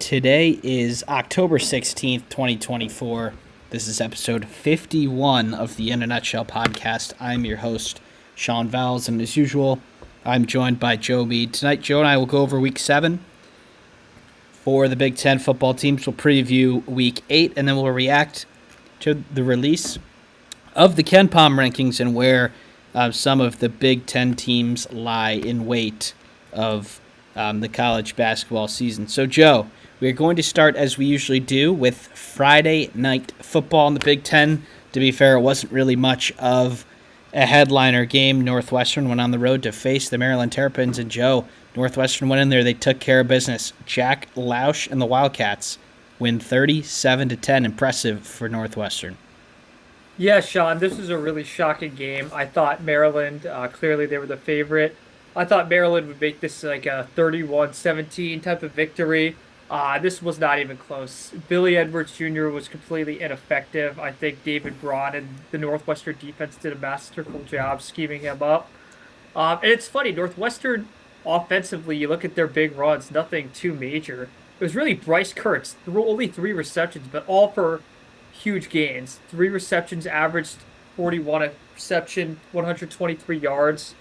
Today is October 16th, 2024. This is episode 51 of the In a Nutshell podcast. I'm your host, Sean Vowells, and as usual, I'm joined by Joe Meade. Tonight, Joe and I will go over Week 7 for the Big Ten football teams. We'll preview Week 8, and then we'll react to the release of the Kenpom rankings and where some of the Big Ten teams lie in wait of the college basketball season. So, Joe, we're going to start, as we usually do, with Friday night football in the Big Ten. To be fair, it wasn't really much of a headliner game. Northwestern went on the road to face the Maryland Terrapins, and Joe, Northwestern went in there. They took care of business. Jack Lausch and the Wildcats win 37-10. Impressive for Northwestern. Yeah, Sean, this was a really shocking game. I thought Maryland, clearly they were the favorite. I thought Maryland would make this like a 31-17 type of victory. This was not even close. Billy Edwards Jr. was completely ineffective. I think David Braun and the Northwestern defense did a masterful job scheming him up. And it's funny, Northwestern offensively, you look at their big runs, nothing too major. It was really Bryce Kurtz, only 3 receptions, but all for huge gains. 3 receptions, averaged 41 a reception, 123 yards.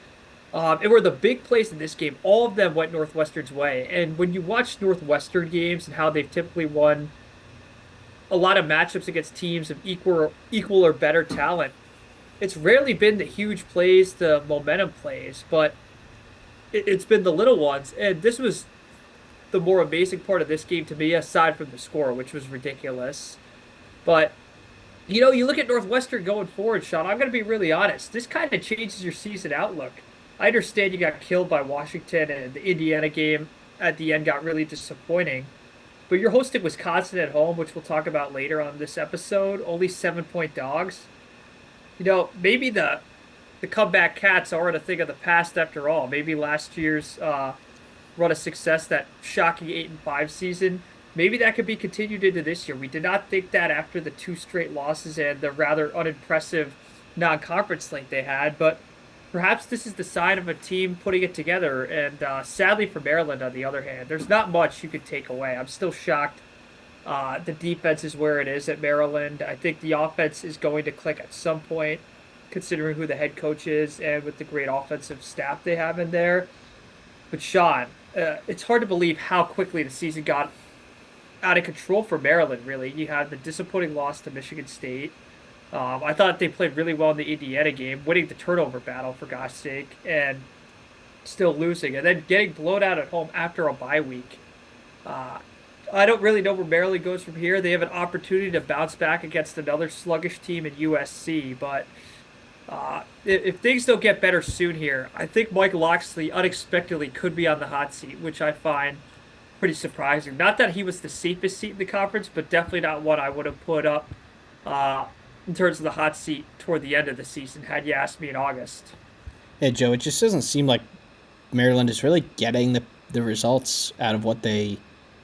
And were the big plays in this game. All of them went Northwestern's way. And when you watch Northwestern games and how they've typically won a lot of matchups against teams of equal or better talent, it's rarely been the huge plays, the momentum plays, but it's been the little ones. And this was the more amazing part of this game to me, aside from the score, which was ridiculous. But, you look at Northwestern going forward, Sean, I'm going to be really honest. This kind of changes your season outlook. I understand you got killed by Washington, and the Indiana game at the end got really disappointing. But you're hosting Wisconsin at home, which we'll talk about later on this episode. Only 7-point dogs. Maybe the comeback Cats aren't a thing of the past after all. Maybe last year's run of success, that shocking 8-5 season, maybe that could be continued into this year. We did not think that after the 2 straight losses and the rather unimpressive non-conference slate they had, but perhaps this is the sign of a team putting it together. And sadly for Maryland, on the other hand, there's not much you could take away. I'm still shocked the defense is where it is at Maryland. I think the offense is going to click at some point, considering who the head coach is and with the great offensive staff they have in there. But Sean, it's hard to believe how quickly the season got out of control for Maryland, really. You had the disappointing loss to Michigan State. I thought they played really well in the Indiana game, winning the turnover battle, for gosh sake, and still losing, and then getting blown out at home after a bye week. I don't really know where Maryland goes from here. They have an opportunity to bounce back against another sluggish team in USC, but if things don't get better soon here, I think Mike Locksley unexpectedly could be on the hot seat, which I find pretty surprising. Not that he was the safest seat in the conference, but definitely not one I would have put up in terms of the hot seat toward the end of the season, had you asked me in August. Hey, Joe, it just doesn't seem like Maryland is really getting the results out of what they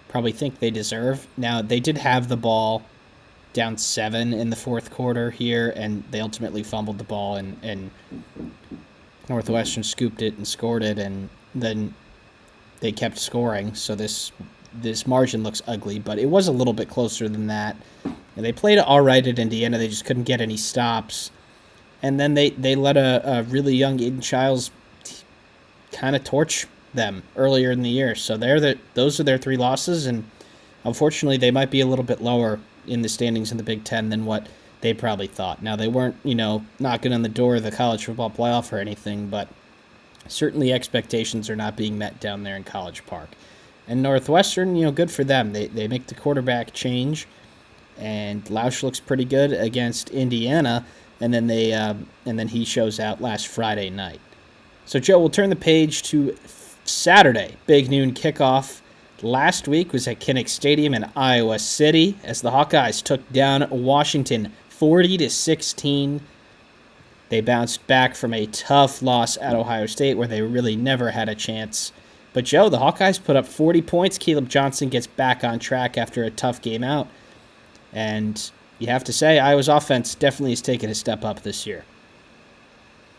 probably think they deserve. Now, they did have the ball down 7 in the fourth quarter here, and they ultimately fumbled the ball, and Northwestern scooped it and scored it, and then they kept scoring. So this margin looks ugly, but it was a little bit closer than that. And they played all right at Indiana. They just couldn't get any stops. And then they let a really young Aiden Childs kind of torch them earlier in the year. So those are their 3 losses, and unfortunately they might be a little bit lower in the standings in the Big Ten than what they probably thought. Now, they weren't, knocking on the door of the college football playoff or anything, but certainly expectations are not being met down there in College Park. And Northwestern, good for them. They make the quarterback change, and Lausch looks pretty good against Indiana, and then he shows out last Friday night. So, Joe, we'll turn the page to Saturday, big noon kickoff. Last week was at Kinnick Stadium in Iowa City as the Hawkeyes took down Washington 40-16. They bounced back from a tough loss at Ohio State where they really never had a chance. But, Joe, the Hawkeyes put up 40 points. Caleb Johnson gets back on track after a tough game out. And you have to say, Iowa's offense definitely has taken a step up this year.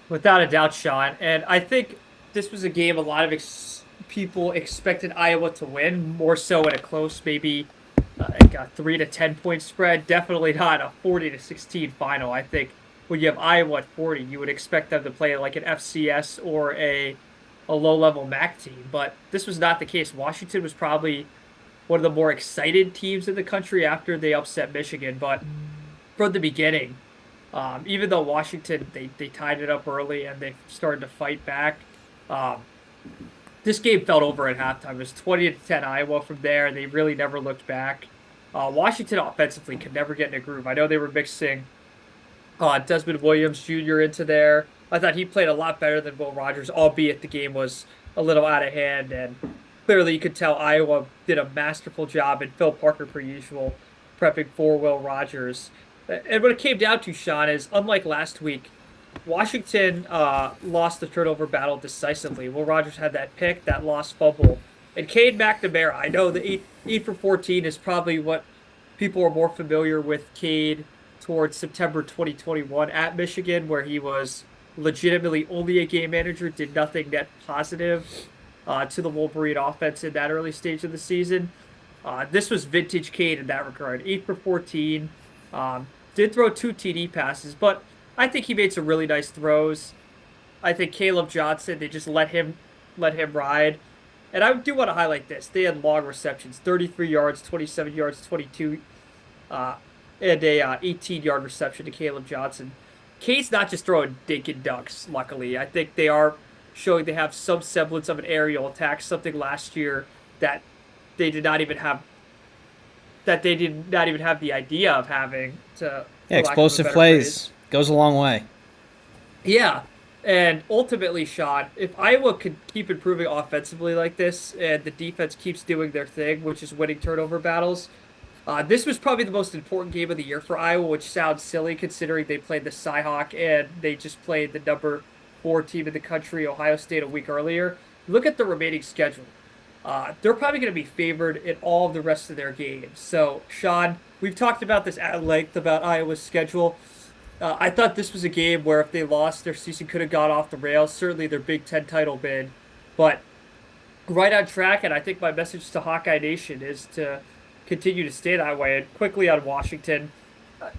Without a doubt, Sean. And I think this was a game a lot of people expected Iowa to win, more so in a close, maybe like a 3 to 10 point spread. Definitely not a 40-16 final. I think when you have Iowa at 40, you would expect them to play like an FCS or a low level MAC team. But this was not the case. Washington was probably one of the more excited teams in the country after they upset Michigan. But from the beginning, even though Washington they tied it up early and they started to fight back, um, this game felt over at halftime. It was 20-10 Iowa from there. They really never looked back. Washington offensively could never get in a groove. I know they were mixing Desmond Williams Jr. into there. I thought he played a lot better than Will Rogers, albeit the game was a little out of hand. And clearly, you could tell Iowa did a masterful job, and Phil Parker, per usual, prepping for Will Rogers. And what it came down to, Sean, is unlike last week, Washington lost the turnover battle decisively. Will Rogers had that pick, that lost fumble. And Cade McNamara, I know the 8 for 14 is probably what people are more familiar with Cade towards September 2021 at Michigan, where he was legitimately only a game manager, did nothing net positive to the Wolverine offense in that early stage of the season. This was vintage Cade in that regard. 8 for 14. Did throw 2 TD passes, but I think he made some really nice throws. I think Caleb Johnson, they just let him ride. And I do want to highlight this. They had long receptions, 33 yards, 27 yards, 22, and a 18-yard reception to Caleb Johnson. Cade's not just throwing dink and dunks, luckily. I think they are showing they have some semblance of an aerial attack, something last year that they did not even have the idea of having, to Yeah, for lack of a explosive better plays phrase. goes a long way. Yeah. And ultimately, Sean, if Iowa could keep improving offensively like this and the defense keeps doing their thing, which is winning turnover battles, this was probably the most important game of the year for Iowa, which sounds silly considering they played the Cyhawk and they just played the number 4 team in the country, Ohio State, a week earlier. Look at the remaining schedule. They're probably going to be favored in all of the rest of their games. So, Sean, we've talked about this at length about Iowa's schedule. I thought this was a game where if they lost, their season could have gone off the rails. Certainly their Big Ten title bid, but right on track. And I think my message to Hawkeye Nation is to continue to stay that way. And quickly on Washington,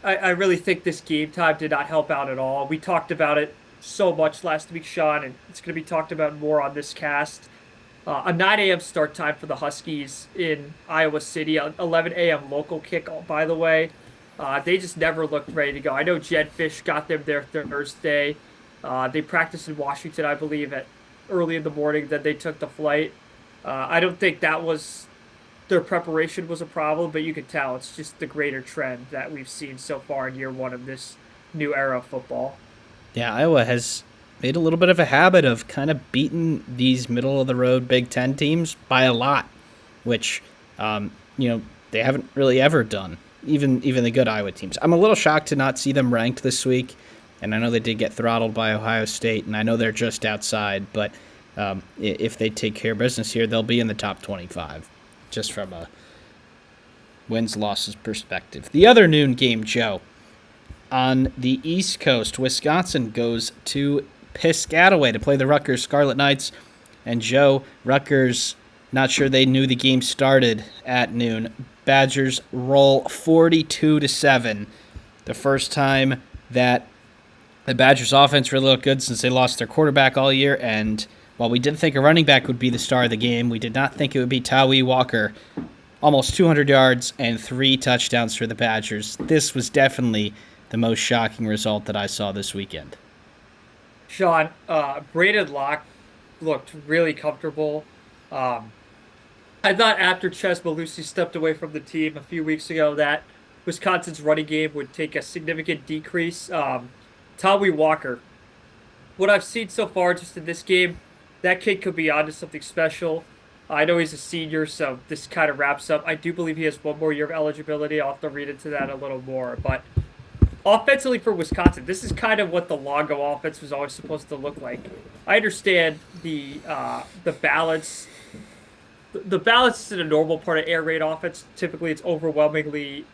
I really think this game time did not help out at all. We talked about it so much last week, Sean, and it's going to be talked about more on this cast. A 9 a.m. start time for the Huskies in Iowa City, 11 a.m. local kick, by the way. They just never looked ready to go. I know Jed Fish got them there Thursday. They practiced in Washington, I believe, at early in the morning. Then they took the flight. I don't think that was their preparation was a problem, but you could tell it's just the greater trend that we've seen so far in year one of this new era of football. Yeah, Iowa has made a little bit of a habit of kind of beating these middle of the road Big Ten teams by a lot, which they haven't really ever done. Even the good Iowa teams. I'm a little shocked to not see them ranked this week, and I know they did get throttled by Ohio State, and I know they're just outside, but if they take care of business here, they'll be in the top 25, just from a wins-losses perspective. The other noon game, Joe, on the East Coast, Wisconsin goes to Piscataway to play the Rutgers Scarlet Knights, and Joe, Rutgers, not sure they knew the game started at noon. Badgers roll 42-7. The first time that the Badgers offense really looked good since they lost their quarterback all year. And while we did think a running back would be the star of the game, we did not think it would be Tawee Walker. Almost 200 yards and 3 touchdowns for the Badgers. This was definitely the most shocking result that I saw this weekend. Sean, Braden Locke looked really comfortable. I thought after Ches Malusi stepped away from the team a few weeks ago that Wisconsin's running game would take a significant decrease. Tawee Walker, what I've seen so far just in this game, that kid could be onto something special. I know he's a senior, so this kind of wraps up. I do believe he has one more year of eligibility. I'll have to read into that a little more. But offensively for Wisconsin, this is kind of what the Longo offense was always supposed to look like. I understand the balance. The balance is in a normal part of air raid offense. Typically, it's overwhelmingly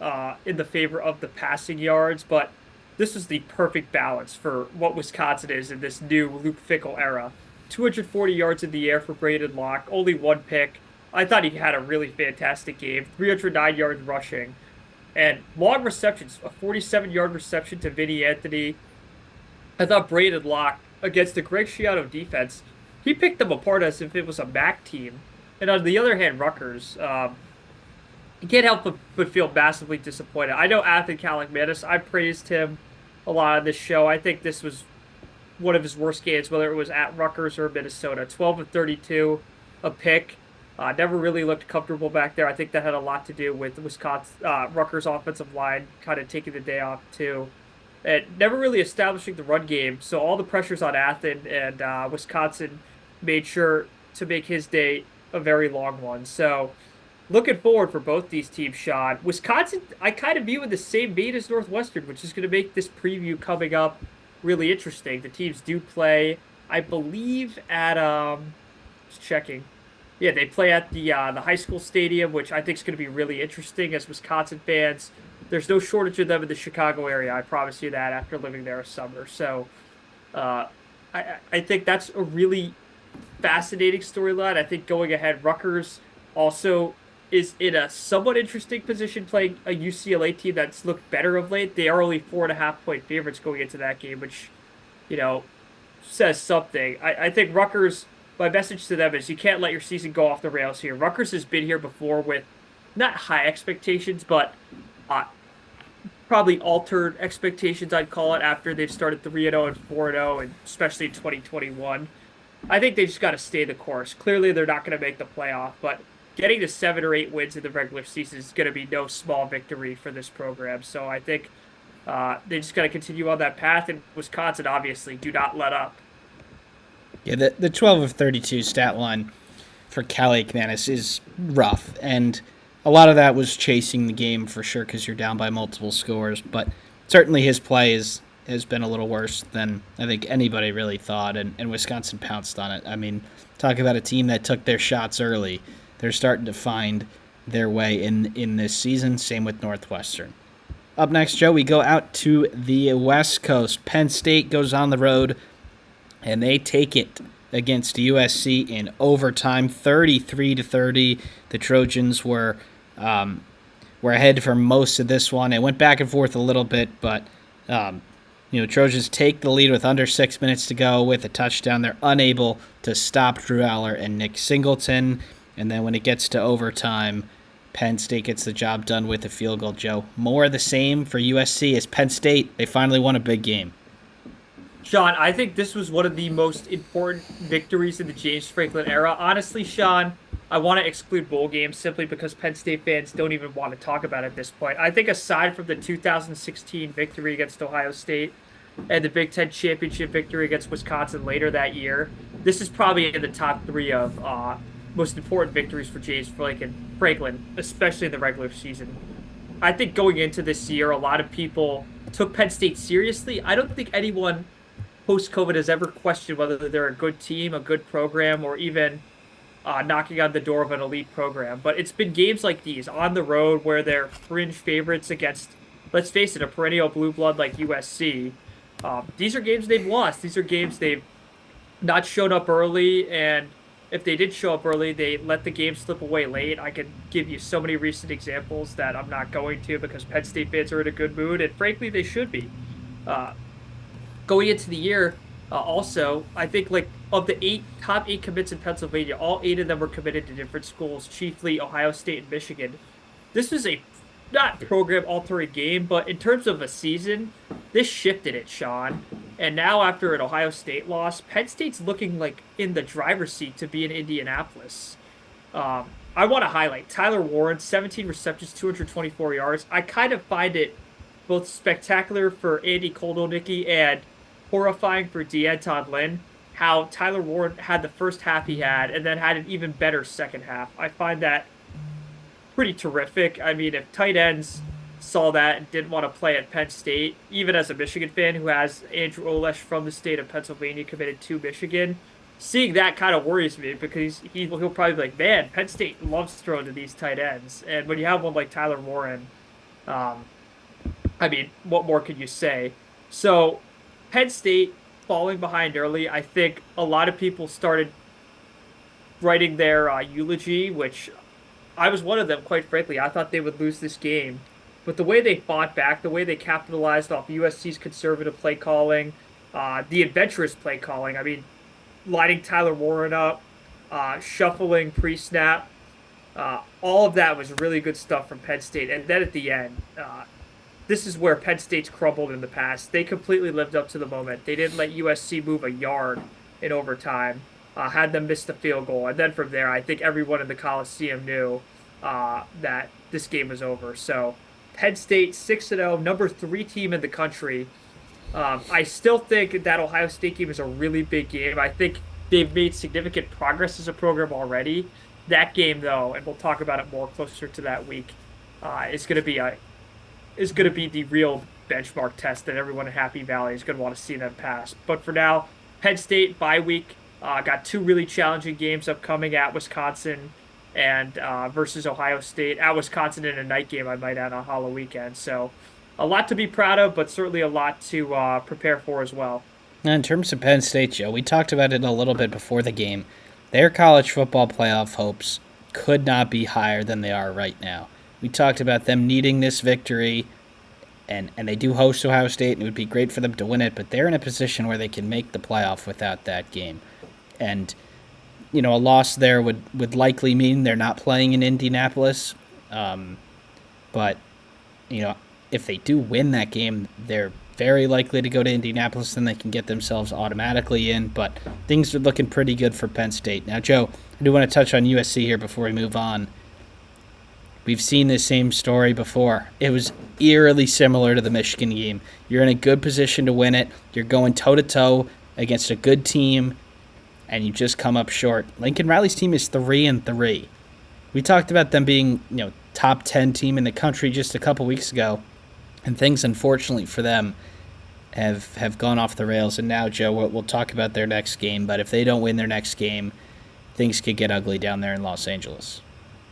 in the favor of the passing yards, but this is the perfect balance for what Wisconsin is in this new Luke Fickell era. 240 yards in the air for Braden Locke, only one pick. I thought he had a really fantastic game, 309 yards rushing, and long receptions, a 47-yard reception to Vinny Anthony. I thought Braden Locke against the Greg Schiano defense, he picked them apart as if it was a MAC team. And on the other hand, Rutgers, you can't help but feel massively disappointed. I know Athan Kaliakmanis, I praised him a lot on this show. I think this was one of his worst games, whether it was at Rutgers or Minnesota. 12 of 32, a pick. Never really looked comfortable back there. I think that had a lot to do with Wisconsin, Rutgers' offensive line kind of taking the day off too, and never really establishing the run game. So all the pressures on Athan, and Wisconsin made sure to make his day a very long one. So looking forward for both these teams, Sean. Wisconsin, I kind of view in the same vein as Northwestern, which is going to make this preview coming up really interesting. The teams do play, I believe, at just checking. Yeah, they play at the high school stadium, which I think is going to be really interesting as Wisconsin fans. There's no shortage of them in the Chicago area. I promise you that after living there a summer. So, uh, I think that's a really fascinating storyline. I think going ahead, Rutgers also is in a somewhat interesting position playing a UCLA team that's looked better of late. They are only 4.5 point favorites going into that game, which, you know, says something. I think Rutgers, my message to them is you can't let your season go off the rails here. Rutgers has been here before with not high expectations, but probably altered expectations, I'd call it, after they've started 3-0 and 4-0, and especially in 2021. I think they just got to stay the course. Clearly, they're not going to make the playoff, but getting to 7 or 8 wins in the regular season is going to be no small victory for this program. So I think they just got to continue on that path. And Wisconsin, obviously, do not let up. Yeah, the 12 of 32 stat line for Kaliakmanis is rough, and a lot of that was chasing the game for sure because you're down by multiple scores. But certainly his play has been a little worse than I think anybody really thought, and Wisconsin pounced on it. I mean, talk about a team that took their shots early. They're starting to find their way in this season. Same with Northwestern. Up next, Joe, we go out to the West Coast. Penn State goes on the road, and they take it against USC in overtime, 33-30. The Trojans were ahead for most of this one. It went back and forth a little bit, but Trojans take the lead with under 6 minutes to go with a touchdown. They're unable to stop Drew Aller and Nick Singleton. And then when it gets to overtime, Penn State gets the job done with a field goal, Joe. More of the same for USC as Penn State. They finally won a big game. Sean, I think this was one of the most important victories in the James Franklin era. Honestly, Sean, I want to exclude bowl games simply because Penn State fans don't even want to talk about it at this point. I think aside from the 2016 victory against Ohio State and the Big Ten championship victory against Wisconsin later that year, this is probably in the top three of most important victories for James Franklin, especially in the regular season. I think going into this year, a lot of people took Penn State seriously. I don't think anyone post-COVID has ever questioned whether they're a good team, a good program, or even knocking on the door of an elite program. But it's been games like these on the road where they're fringe favorites against, let's face it, a perennial blue blood like USC. These are games they've lost. These are games they've not shown up early, and if they did show up early, they let the game slip away late. I could give you so many recent examples that I'm not going to because Penn State fans are in a good mood, and frankly, they should be. Going into the year, also, I think of the top eight commits in Pennsylvania, all 8 of them were committed to different schools, chiefly Ohio State and Michigan. This was a not program-altering game, but in terms of a season, this shifted it, Sean. And now after an Ohio State loss, Penn State's looking like in the driver's seat to be in Indianapolis. I want to highlight Tyler Warren, 17 receptions, 224 yards. I kind of find it both spectacular for Andy Koldolnicki and horrifying for DeAnton Lynn how Tyler Warren had the first half he had and then had an even better second half. I find that pretty terrific. I mean, if tight ends saw that and didn't want to play at Penn State, even as a Michigan fan who has Andrew Olesh from the state of Pennsylvania committed to Michigan, seeing that kind of worries me because he'll probably be like, man, Penn State loves throwing to these tight ends. And when you have one like Tyler Warren, I mean, what more could you say? So Penn State falling behind early, I think a lot of people started writing their eulogy, which I was one of them, quite frankly. I thought they would lose this game. But the way they fought back, the way they capitalized off USC's conservative play calling, the adventurous play calling, I mean, lining Tyler Warren up, shuffling pre-snap, all of that was really good stuff from Penn State. And then at the end, this is where Penn State's crumbled in the past. They completely lived up to the moment. They didn't let USC move a yard in overtime, had them miss the field goal. And then from there, I think everyone in the Coliseum knew that this game was over. So Penn State 6-0, number 3 team in the country. I still think that Ohio State game is a really big game. I think they've made significant progress as a program already. That game, though, and we'll talk about it more closer to that week, is going to be the real benchmark test that everyone in Happy Valley is going to want to see them pass. But for now, Penn State bye week, got 2 really challenging games upcoming at Wisconsin and versus Ohio State. At Wisconsin in a night game, I might add, on Halloween weekend. So a lot to be proud of, but certainly a lot to prepare for as well. Now, in terms of Penn State, Joe, we talked about it a little bit before the game. Their college football playoff hopes could not be higher than they are right now. We talked about them needing this victory, and they do host Ohio State, and it would be great for them to win it, but they're in a position where they can make the playoff without that game. And, a loss there would likely mean they're not playing in Indianapolis. But, if they do win that game, they're very likely to go to Indianapolis, then they can get themselves automatically in. But things are looking pretty good for Penn State. Now, Joe, I do want to touch on USC here before we move on. We've seen this same story before. It was eerily similar to the Michigan game. You're in a good position to win it. You're going toe-to-toe against a good team, and you just come up short. Lincoln Riley's team is 3-3. We talked about them being, top 10 team in the country just a couple weeks ago, and things, unfortunately for them, have gone off the rails. And now, Joe, we'll talk about their next game, but if they don't win their next game, things could get ugly down there in Los Angeles.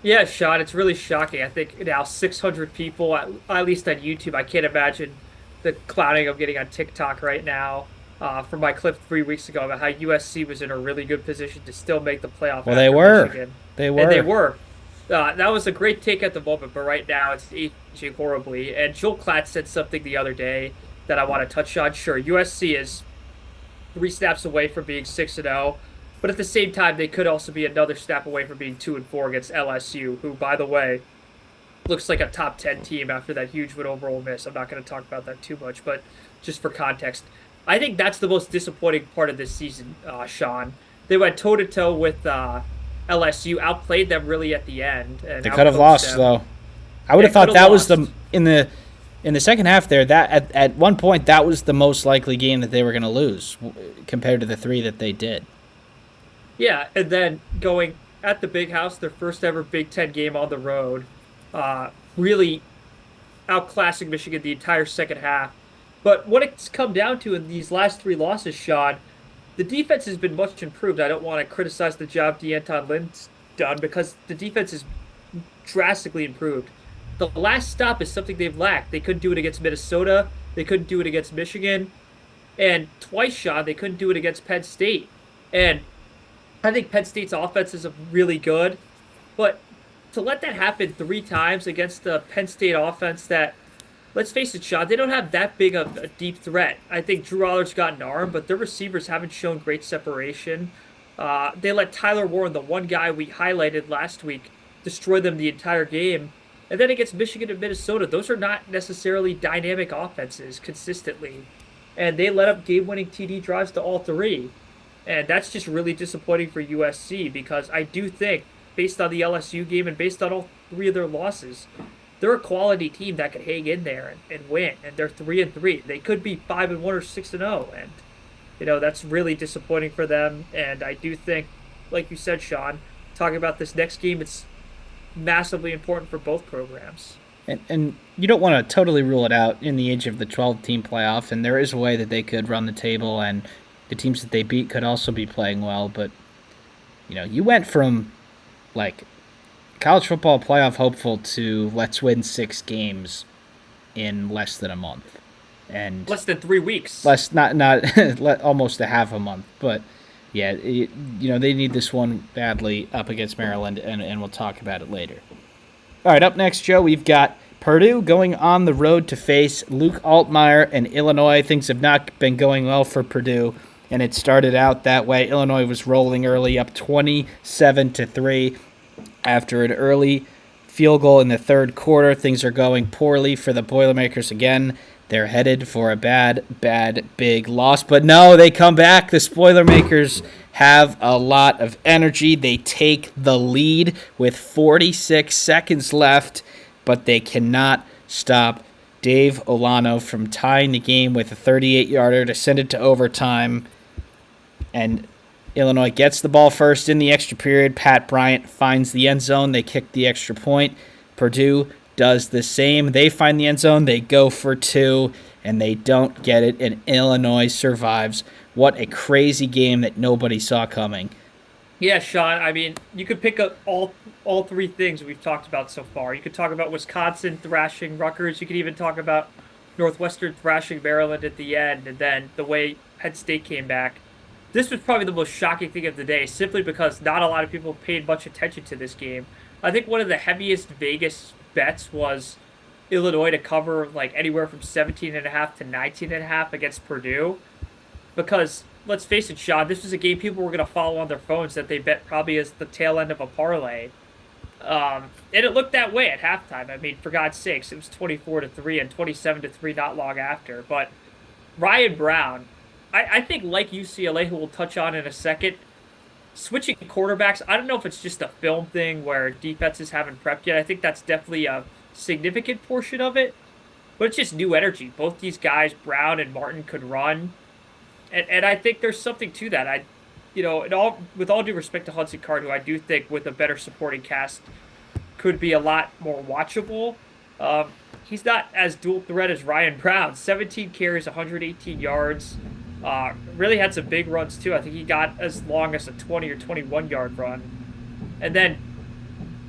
Yeah, Sean, it's really shocking. I think now 600 people, at least on YouTube. I can't imagine the clowning I'm getting on TikTok right now from my clip 3 weeks ago about how USC was in a really good position to still make the playoff. Well, they were. Michigan. They were. And they were. That was a great take at the moment, but right now it's aging horribly. And Joel Klatt said something the other day that I want to touch on. Sure, USC is 3 snaps away from being 6-0. But at the same time, they could also be another snap away from being 2-4 against LSU, who, by the way, looks like a top 10 team after that huge win over Ole Miss. I'm not going to talk about that too much, but just for context, I think that's the most disappointing part of this season, Sean. They went toe-to-toe with LSU, outplayed them really at the end. And they could have lost, though. I would have thought that was in the second half there. That at one point that was the most likely game that they were going to lose compared to the 3 that they did. Yeah, and then going at the Big House, their first ever Big Ten game on the road, really outclassing Michigan the entire second half. But what it's come down to in these last 3 losses, Sean, the defense has been much improved. I don't want to criticize the job D'Anton Lynn's done because the defense is drastically improved. The last stop is something they've lacked. They couldn't do it against Minnesota. They couldn't do it against Michigan. And twice, Sean, they couldn't do it against Penn State. And I think Penn State's offense is really good, but to let that happen 3 times against the Penn State offense that, let's face it, Sean, they don't have that big of a deep threat. I think Drew Allar's got an arm, but their receivers haven't shown great separation. They let Tyler Warren, the one guy we highlighted last week, destroy them the entire game. And then against Michigan and Minnesota, those are not necessarily dynamic offenses consistently. And they let up game-winning TD drives to all 3. And that's just really disappointing for USC because I do think, based on the LSU game and based on all 3 of their losses, they're a quality team that could hang in there and win. And they're 3-3. They could be 5-1 or 6-0. And, that's really disappointing for them. And I do think, like you said, Sean, talking about this next game, it's massively important for both programs. And you don't want to totally rule it out in the age of the 12-team playoff. And there is a way that they could run the table and the teams that they beat could also be playing well, but, you went from, college football playoff hopeful to let's win 6 games in less than a month. and Less than 3 weeks. less not almost a half a month. But yeah, they need this one badly up against Maryland, and we'll talk about it later. All right, up next, Joe, we've got Purdue going on the road to face Luke Altmaier and Illinois. Things have not been going well for Purdue, and it started out that way. Illinois was rolling early, up 27-3 after an early field goal in the third quarter. Things are going poorly for the Boilermakers again. They're headed for a bad, big loss. But no, they come back. The Boilermakers have a lot of energy. They take the lead with 46 seconds left, but they cannot stop Dave Olano from tying the game with a 38-yarder to send it to overtime. And Illinois gets the ball first in the extra period. Pat Bryant finds the end zone. They kick the extra point. Purdue does the same. They find the end zone. They go for two, and they don't get it, and Illinois survives. What a crazy game that nobody saw coming. Yeah, Sean. I mean, you could pick up all three things we've talked about so far. You could talk about Wisconsin thrashing Rutgers. You could even talk about Northwestern thrashing Maryland at the end, and then the way Penn State came back. This was probably the most shocking thing of the day, simply because not a lot of people paid much attention to this game. I think one of the heaviest Vegas bets was Illinois to cover like anywhere from 17.5 to 19.5 against Purdue. Because let's face it, Sean, this was a game people were going to follow on their phones that they bet probably as the tail end of a parlay. And it looked that way at halftime. I mean, for God's sakes, it was 24-3 and 27-3 not long after. But Ryan Brown, I think like UCLA, who we'll touch on in a second, switching quarterbacks, I don't know if it's just a film thing where defenses haven't prepped yet. I think that's definitely a significant portion of it. But it's just new energy. Both these guys, Brown and Martin, could run. And I think there's something to that. With all due respect to Hudson Card, who I do think with a better supporting cast could be a lot more watchable. He's not as dual threat as Ryan Brown. 17 carries, 118 yards. Really had some big runs too. I think he got as long as a 20 or 21-yard run. And then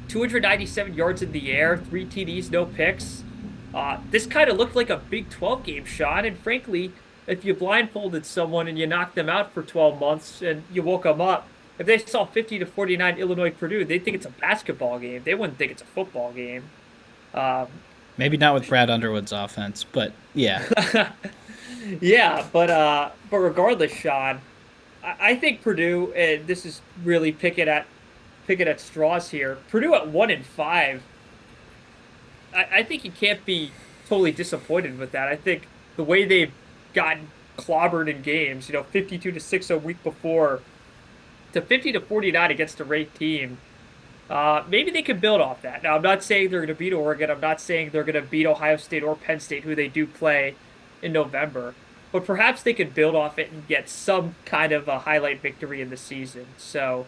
297 yards in the air, 3 TDs, no picks. This kind of looked like a Big 12 game, Sean. And frankly, if you blindfolded someone and you knocked them out for 12 months and you woke them up, if they saw 50-49 Illinois Purdue, they'd think it's a basketball game. They wouldn't think it's a football game. Maybe not with Brad Underwood's offense, but yeah. Yeah, but regardless, Sean, I think Purdue, and this is really picking at straws here. Purdue at 1-5. I think you can't be totally disappointed with that. I think the way they've gotten clobbered in games, 52-6 a week before, to 50-49 against a ranked team. Maybe they can build off that. Now, I'm not saying they're going to beat Oregon. I'm not saying they're going to beat Ohio State or Penn State, who they do play in November. But perhaps they could build off it and get some kind of a highlight victory in the season. So,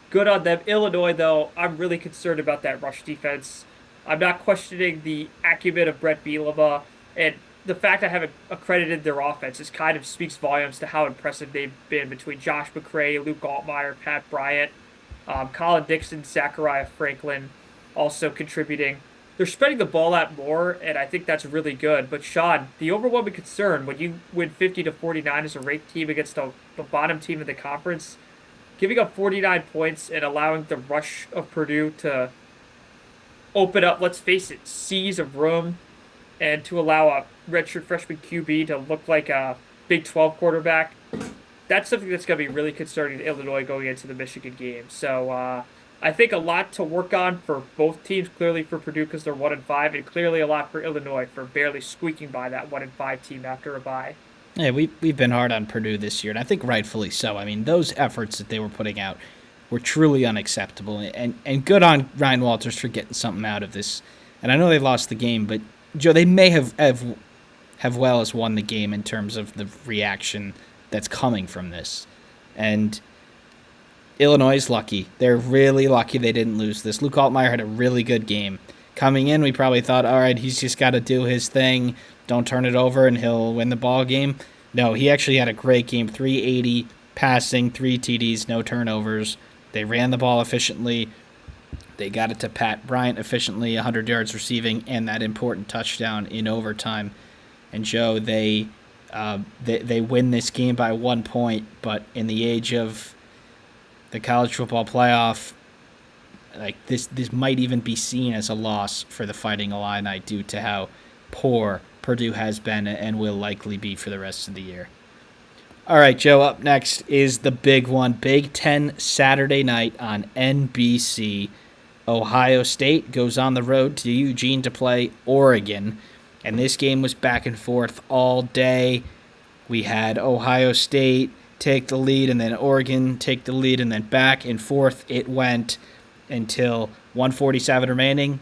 good on them. Illinois, though, I'm really concerned about that rush defense. I'm not questioning the acumen of Brett Bielema, and the fact I haven't accredited their offense is kind of speaks volumes to how impressive they've been between Josh McCray, Luke Altmaier, Pat Bryant, Colin Dixon, Zachariah Franklin also contributing. They're spreading the ball out more, and I think that's really good. But Sean, the overwhelming concern when you win 50-49 as a ranked team against the bottom team of the conference, giving up 49 points and allowing the rush of Purdue to open up, let's face it, seas of room, and to allow a redshirt freshman QB to look like a Big 12 quarterback, that's something that's going to be really concerning to Illinois going into the Michigan game. So I think a lot to work on for both teams, clearly for Purdue because they're 1-5, and clearly a lot for Illinois for barely squeaking by that 1-5 team after a bye. Yeah, we've been hard on Purdue this year, and I think rightfully so. I mean, those efforts that they were putting out were truly unacceptable, and good on Ryan Walters for getting something out of this. And I know they lost the game, but Joe, they may have well as won the game in terms of the reaction that's coming from this. And Illinois is lucky. They're really lucky they didn't lose this. Luke Altmaier had a really good game. Coming in, we probably thought, all right, he's just got to do his thing. Don't turn it over, and he'll win the ball game. No, he actually had a great game. 380 passing, 3 TDs, no turnovers. They ran the ball efficiently. They got it to Pat Bryant efficiently, 100 yards receiving, and that important touchdown in overtime. And Joe, they win this game by 1 point, but in the age of the college football playoff, like this might even be seen as a loss for the Fighting Illini due to how poor Purdue has been and will likely be for the rest of the year. All right, Joe, up next is the big one. Big Ten Saturday night on NBC. Ohio State goes on the road to Eugene to play Oregon. And this game was back and forth all day. We had Ohio State take the lead and then Oregon take the lead and then back and forth it went until 147 remaining.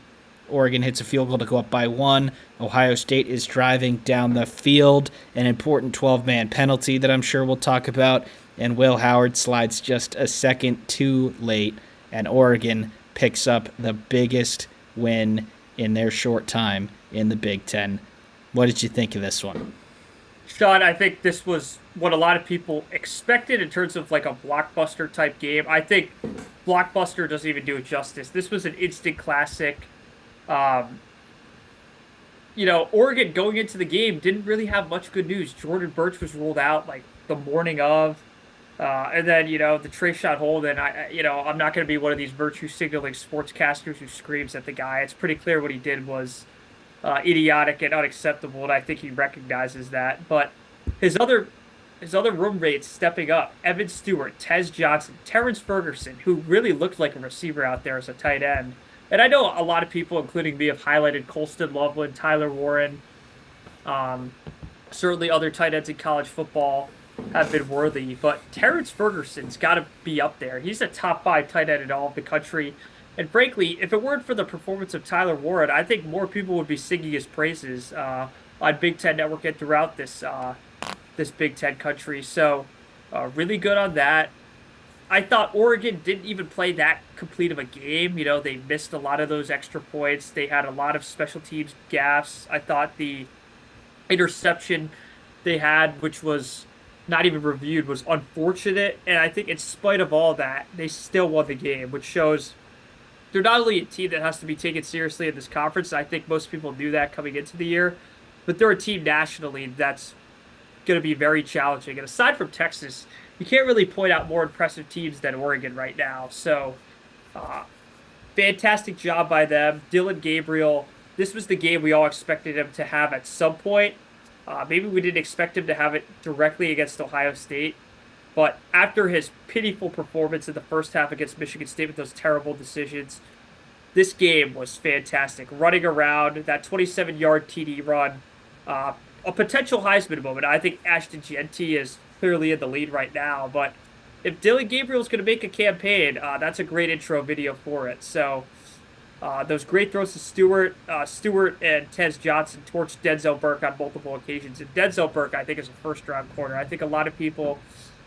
Oregon hits a field goal to go up by 1. Ohio State is driving down the field. An important 12-man penalty that I'm sure we'll talk about. And Will Howard slides just a second too late. And Oregon picks up the biggest win in their short time in the Big Ten. What did you think of this one? Sean, I think this was what a lot of people expected in terms of like a blockbuster type game. I think blockbuster doesn't even do it justice. This was an instant classic. Um, Oregon going into the game didn't really have much good news. Jordan Birch was ruled out like the morning of. And then, the Trayshawn Holden, I'm not going to be one of these virtue signaling sportscasters who screams at the guy. It's pretty clear what he did was idiotic and unacceptable, and I think he recognizes that. But his other roommates stepping up, Evan Stewart, Tez Johnson, Terrence Ferguson, who really looked like a receiver out there as a tight end. And I know a lot of people, including me, have highlighted Colston Loveland, Tyler Warren, certainly other tight ends in college football have been worthy, but Terrence Ferguson's got to be up there. He's a top 5 tight end in all of the country. And frankly, if it weren't for the performance of Tyler Warren, I think more people would be singing his praises on Big Ten Network and throughout this Big Ten country. So really good on that. I thought Oregon didn't even play that complete of a game. They missed a lot of those extra points. They had a lot of special teams gaffes. I thought the interception they had, which was not even reviewed, was unfortunate. And I think in spite of all that, they still won the game, which shows they're not only a team that has to be taken seriously in this conference. I think most people knew that coming into the year, but they're a team nationally that's going to be very challenging. And aside from Texas, you can't really point out more impressive teams than Oregon right now. So fantastic job by them. Dylan Gabriel, this was the game we all expected him to have at some point. Maybe we didn't expect him to have it directly against Ohio State, but after his pitiful performance in the first half against Michigan State with those terrible decisions, this game was fantastic. Running around, that 27-yard TD run, a potential Heisman moment. I think Ashton Jeanty is clearly in the lead right now, but if Dylan Gabriel's going to make a campaign, that's a great intro video for it. So those great throws to Stewart and Tez Johnson torched Denzel Burke on multiple occasions. And Denzel Burke, I think, is a first-round corner. I think a lot of people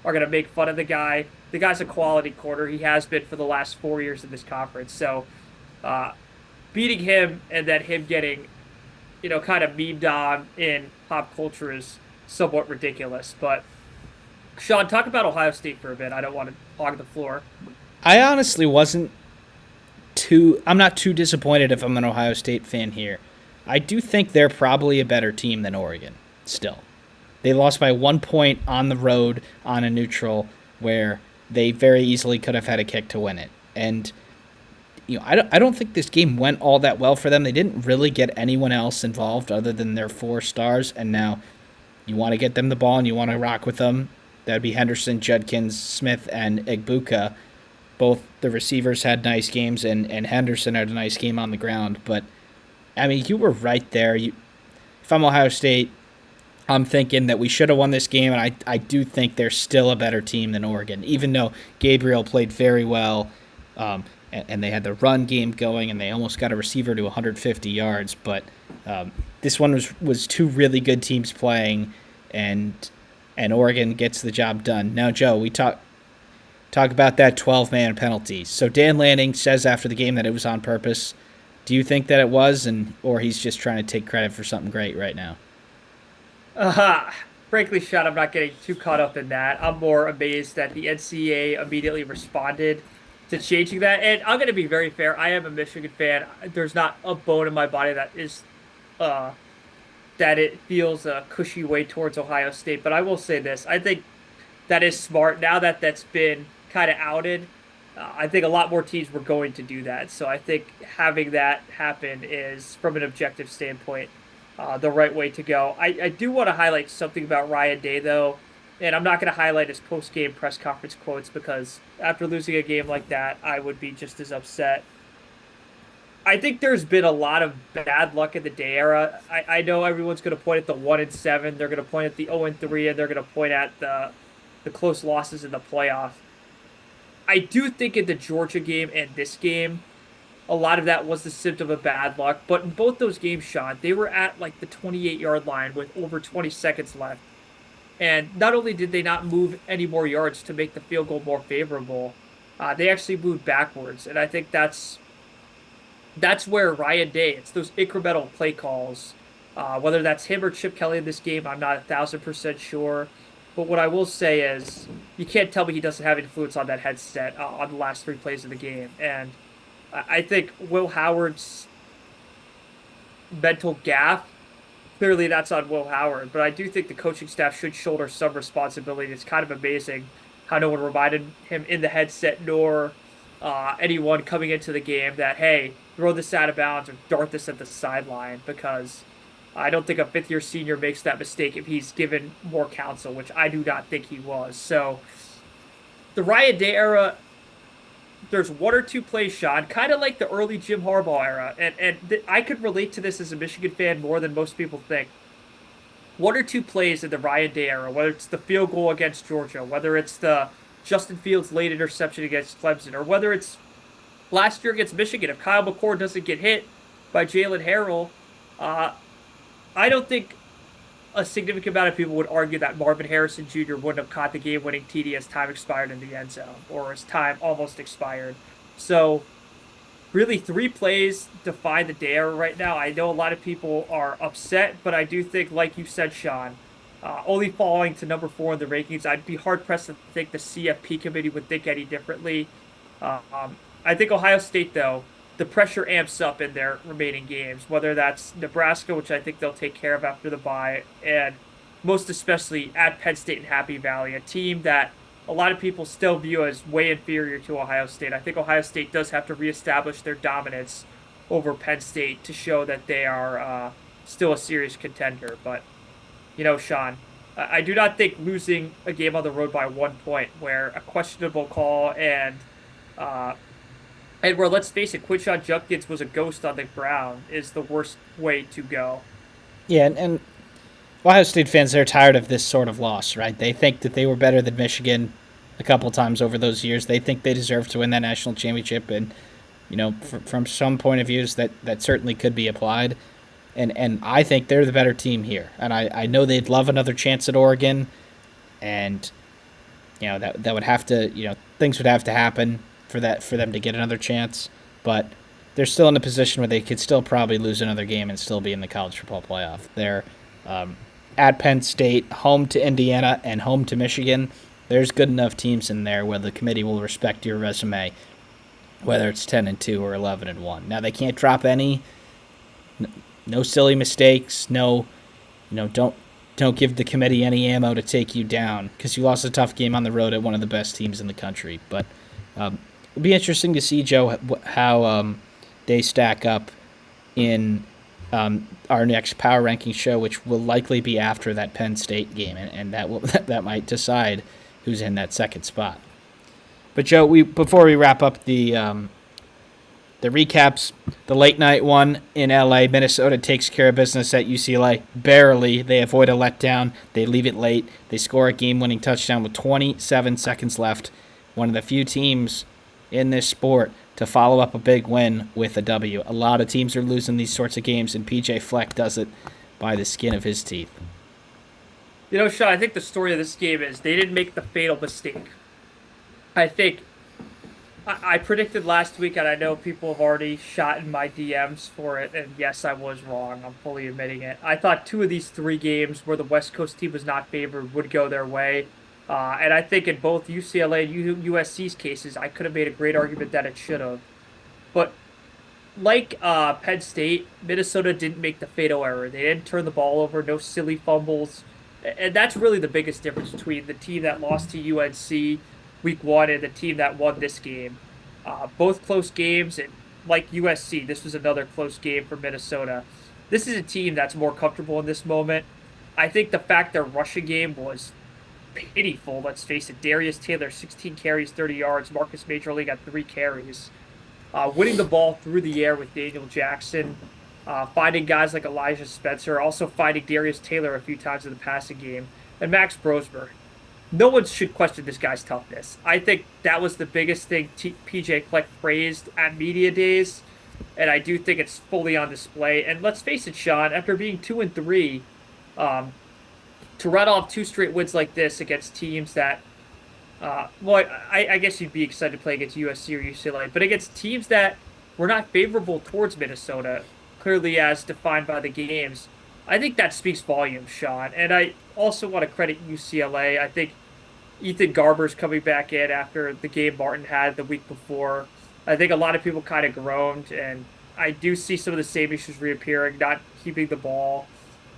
are going to make fun of the guy. The guy's a quality corner. He has been for the last 4 years in this conference. So beating him and then him getting, kind of memed on in pop culture is somewhat ridiculous. But, Sean, talk about Ohio State for a bit. I don't want to hog the floor. I honestly wasn't I'm not too disappointed if I'm an Ohio State fan here. I do think they're probably a better team than Oregon still. They lost by 1 point on the road on a neutral where they very easily could have had a kick to win it. And I don't think this game went all that well for them. They didn't really get anyone else involved other than their 4 stars, and now you want to get them the ball and you want to rock with them. That would be Henderson, Judkins, Smith, and Egbuka. Both the receivers had nice games, and Henderson had a nice game on the ground. But, I mean, you were right there. If I'm Ohio State, I'm thinking that we should have won this game, and I do think they're still a better team than Oregon, even though Gabriel played very well, and they had the run game going, and they almost got a receiver to 150 yards. But this one was 2 really good teams playing, and Oregon gets the job done. Now, Joe, we talk about that 12-man penalty. So Dan Lanning says after the game that it was on purpose. Do you think that it was, or he's just trying to take credit for something great right now? Frankly, Sean, I'm not getting too caught up in that. I'm more amazed that the NCAA immediately responded to changing that. And I'm going to be very fair. I am a Michigan fan. There's not a bone in my body that is that it feels a cushy way towards Ohio State. But I will say this: I think that is smart. Now that that's been kind of outed, I think a lot more teams were going to do that. So I think having that happen is, from an objective standpoint, the right way to go. I do want to highlight something about Ryan Day, though, and I'm not going to highlight his post-game press conference quotes because after losing a game like that, I would be just as upset. I think there's been a lot of bad luck in the Day era. I know everyone's going to point at the 1-7, they're going to point at the 0-3, and they're going to point at the close losses in the playoff. I do think in the Georgia game and this game, a lot of that was the symptom of bad luck. But in both those games, Sean, they were at like the 28-yard line with over 20 seconds left. And not only did they not move any more yards to make the field goal more favorable, they actually moved backwards. And I think that's where Ryan Day, it's those incremental play calls. Whether that's him or Chip Kelly in this game, I'm not 1,000% sure. But what I will say is, you can't tell me he doesn't have influence on that headset on the last three plays of the game. And I think Will Howard's mental gaffe, clearly that's on Will Howard. But I do think the coaching staff should shoulder some responsibility. It's kind of amazing how no one reminded him in the headset nor anyone coming into the game that, hey, throw this out of bounds or dart this at the sideline, because I don't think a fifth-year senior makes that mistake if he's given more counsel, which I do not think he was. So the Ryan Day era, there's one or two plays, Sean, kind of like the early Jim Harbaugh era, and I could relate to this as a Michigan fan more than most people think. One or two plays in the Ryan Day era, whether it's the field goal against Georgia, whether it's the Justin Fields late interception against Clemson, or whether it's last year against Michigan, if Kyle McCord doesn't get hit by Jalen Harrell, uh, I don't think a significant amount of people would argue that Marvin Harrison Jr. wouldn't have caught the game-winning TD as time expired in the end zone, or as time almost expired. So, really, three plays define the Day era right now. I know a lot of people are upset, but I do think, like you said, Sean, only falling to number 4 in the rankings, I'd be hard-pressed to think the CFP committee would think any differently. I think Ohio State, though, the pressure amps up in their remaining games, whether that's Nebraska, which I think they'll take care of after the bye, and most especially at Penn State and Happy Valley, a team that a lot of people still view as way inferior to Ohio State. I think Ohio State does have to reestablish their dominance over Penn State to show that they are still a serious contender. But, Sean, I do not think losing a game on the road by 1 point, where a questionable call and where, let's face it, Quinshon Judkins was a ghost on the ground, is the worst way to go. Yeah, and Ohio State fans, they're tired of this sort of loss, right? They think that they were better than Michigan a couple times over those years. They think they deserve to win that national championship, and from some point of views, that certainly could be applied. And I think they're the better team here, and I know they'd love another chance at Oregon, and that would have to things would have to happen for them to get another chance, but they're still in a position where they could still probably lose another game and still be in the college football playoff. They're at Penn State, home to Indiana, and home to Michigan. There's good enough teams in there where the committee will respect your resume, whether it's 10-2 or 11-1. Now they can't drop any. No silly mistakes. No, don't give the committee any ammo to take you down because you lost a tough game on the road at one of the best teams in the country. But it'll be interesting to see, Joe, how they stack up in our next power ranking show, which will likely be after that Penn State game, and that might decide who's in that second spot. But Joe, before we wrap up the recaps, the late night one in LA, Minnesota takes care of business at UCLA. Barely. They avoid a letdown. They leave it late. They score a game-winning touchdown with 27 seconds left. One of the few teams in this sport to follow up a big win with a W. A lot of teams are losing these sorts of games, and PJ Fleck does it by the skin of his teeth. Sean, I think the story of this game is they didn't make the fatal mistake. I think I predicted last week, and I know people have already shot in my DMs for it, and yes, I was wrong. I'm fully admitting it. I thought 2 of these 3 games where the West Coast team was not favored would go their way. And I think in both UCLA and USC's cases, I could have made a great argument that it should have. But Penn State, Minnesota didn't make the fatal error. They didn't turn the ball over, no silly fumbles. And that's really the biggest difference between the team that lost to UNC week one and the team that won this game. Both close games, and like USC, this was another close game for Minnesota. This is a team that's more comfortable in this moment. I think the fact their rushing game was pitiful, let's face it. Darius Taylor, 16 carries, 30 yards. Marcus Majorly got 3 carries. Winning the ball through the air with Daniel Jackson, finding guys like Elijah Spencer, also finding Darius Taylor a few times in the passing game, and Max Brosmer. No one should question this guy's toughness. I think that was the biggest thing PJ Fleck praised at media days, and I do think it's fully on display. And let's face it, Sean, after being 2-3, um, to run off two straight wins like this against teams that I guess you'd be excited to play against USC or UCLA, but against teams that were not favorable towards Minnesota, clearly as defined by the games, I think that speaks volumes, Sean. And I also want to credit UCLA. I think Ethan Garber's coming back in after the game Martin had the week before. I think a lot of people kind of groaned, and I do see some of the same issues reappearing, not keeping the ball.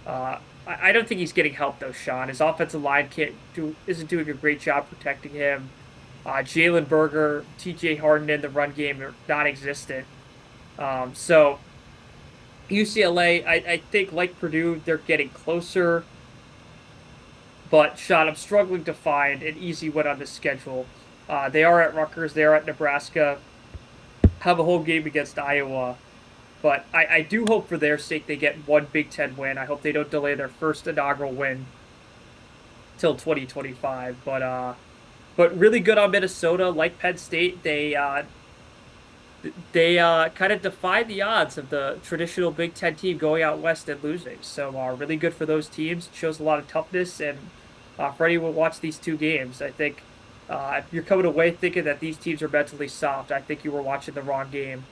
Uh, I don't think he's getting help though, Sean. His offensive line isn't doing a great job protecting him. Jalen Berger, T.J. Harden in the run game are non-existent. So UCLA, I think like Purdue, they're getting closer. But Sean, I'm struggling to find an easy win on this schedule. They are at Rutgers, they are at Nebraska, have a home game against Iowa. But I do hope for their sake they get one Big Ten win. I hope they don't delay their first inaugural win till 2025. But really good on Minnesota. Like Penn State, they kind of defied the odds of the traditional Big Ten team going out west and losing. So really good for those teams. It shows a lot of toughness. And for anyone who watched these two games, I think if you're coming away thinking that these teams are mentally soft, I think you were watching the wrong game.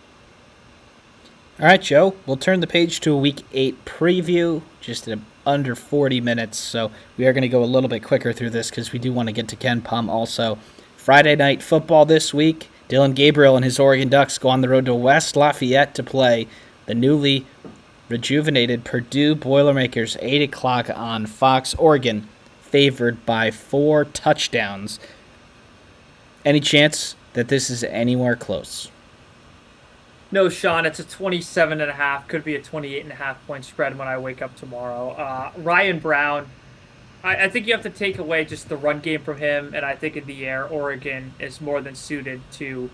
All right, Joe, we'll turn the page to a Week 8 preview, just in under 40 minutes, so we are going to go a little bit quicker through this because we do want to get to Kenpom also. Friday night football this week, Dylan Gabriel and his Oregon Ducks go on the road to West Lafayette to play the newly rejuvenated Purdue Boilermakers, 8 o'clock on Fox. Oregon favored by 4 touchdowns. Any chance that this is anywhere close? No, Sean, it's a 27.5, could be a 28.5 point spread when I wake up tomorrow. Ryan Brown, I think you have to take away just the run game from him, and I think in the air, Oregon is more than suited to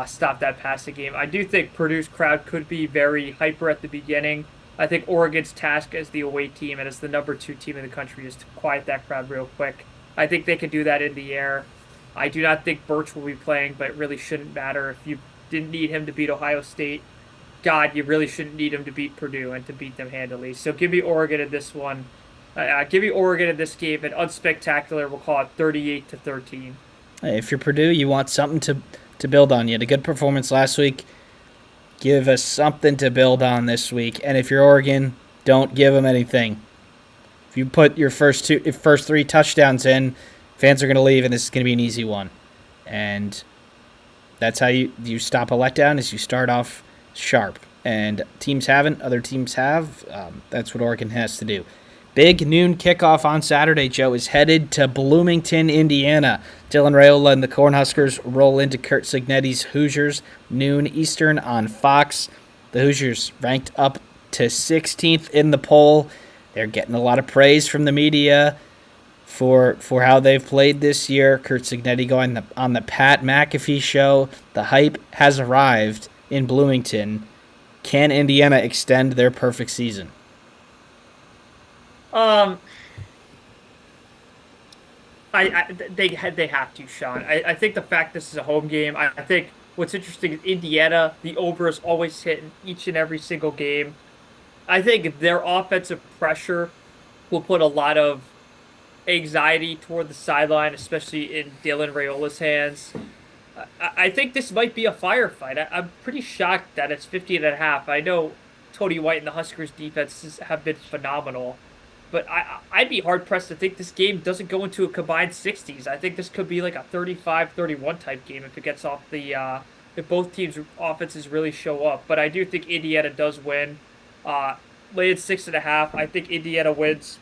stop that passing game. I do think Purdue's crowd could be very hyper at the beginning. I think Oregon's task as the away team and as the number 2 team in the country is to quiet that crowd real quick. I think they can do that in the air. I do not think Birch will be playing, but it really shouldn't matter if you didn't need him to beat Ohio State. God, you really shouldn't need him to beat Purdue and to beat them handily. So give me Oregon in this one. Give me Oregon in this game, and unspectacular. We'll call it 38-13. If you're Purdue, you want something to build on. You had a good performance last week. Give us something to build on this week. And if you're Oregon, don't give them anything. If you put your first 3 touchdowns in, fans are going to leave, and this is going to be an easy one. And that's how you stop a letdown, is you start off sharp. And teams haven't, other teams have. That's what Oregon has to do. Big noon kickoff on Saturday, Joe, is headed to Bloomington, Indiana. Dylan Raiola and the Cornhuskers roll into Curt Cignetti's Hoosiers, noon Eastern on Fox. The Hoosiers ranked up to 16th in the poll. They're getting a lot of praise from the media for how they've played this year. Curt Cignetti going on the Pat McAfee show. The hype has arrived in Bloomington. Can Indiana extend their perfect season? They have to, Sean. I think the fact this is a home game. I think what's interesting is Indiana. The over is always hitting each and every single game. I think their offensive pressure will put a lot of anxiety toward the sideline, especially in Dylan Raiola's hands. I think this might be a firefight. I'm pretty shocked that it's 50.5. I know Tony White and the Huskers defenses have been phenomenal, but I'd be hard-pressed to think this game doesn't go into a combined 60s. I think this could be like a 35-31 type game if it gets off if both teams' offenses really show up. But I do think Indiana does win. Uh, Laid 6.5. I think Indiana wins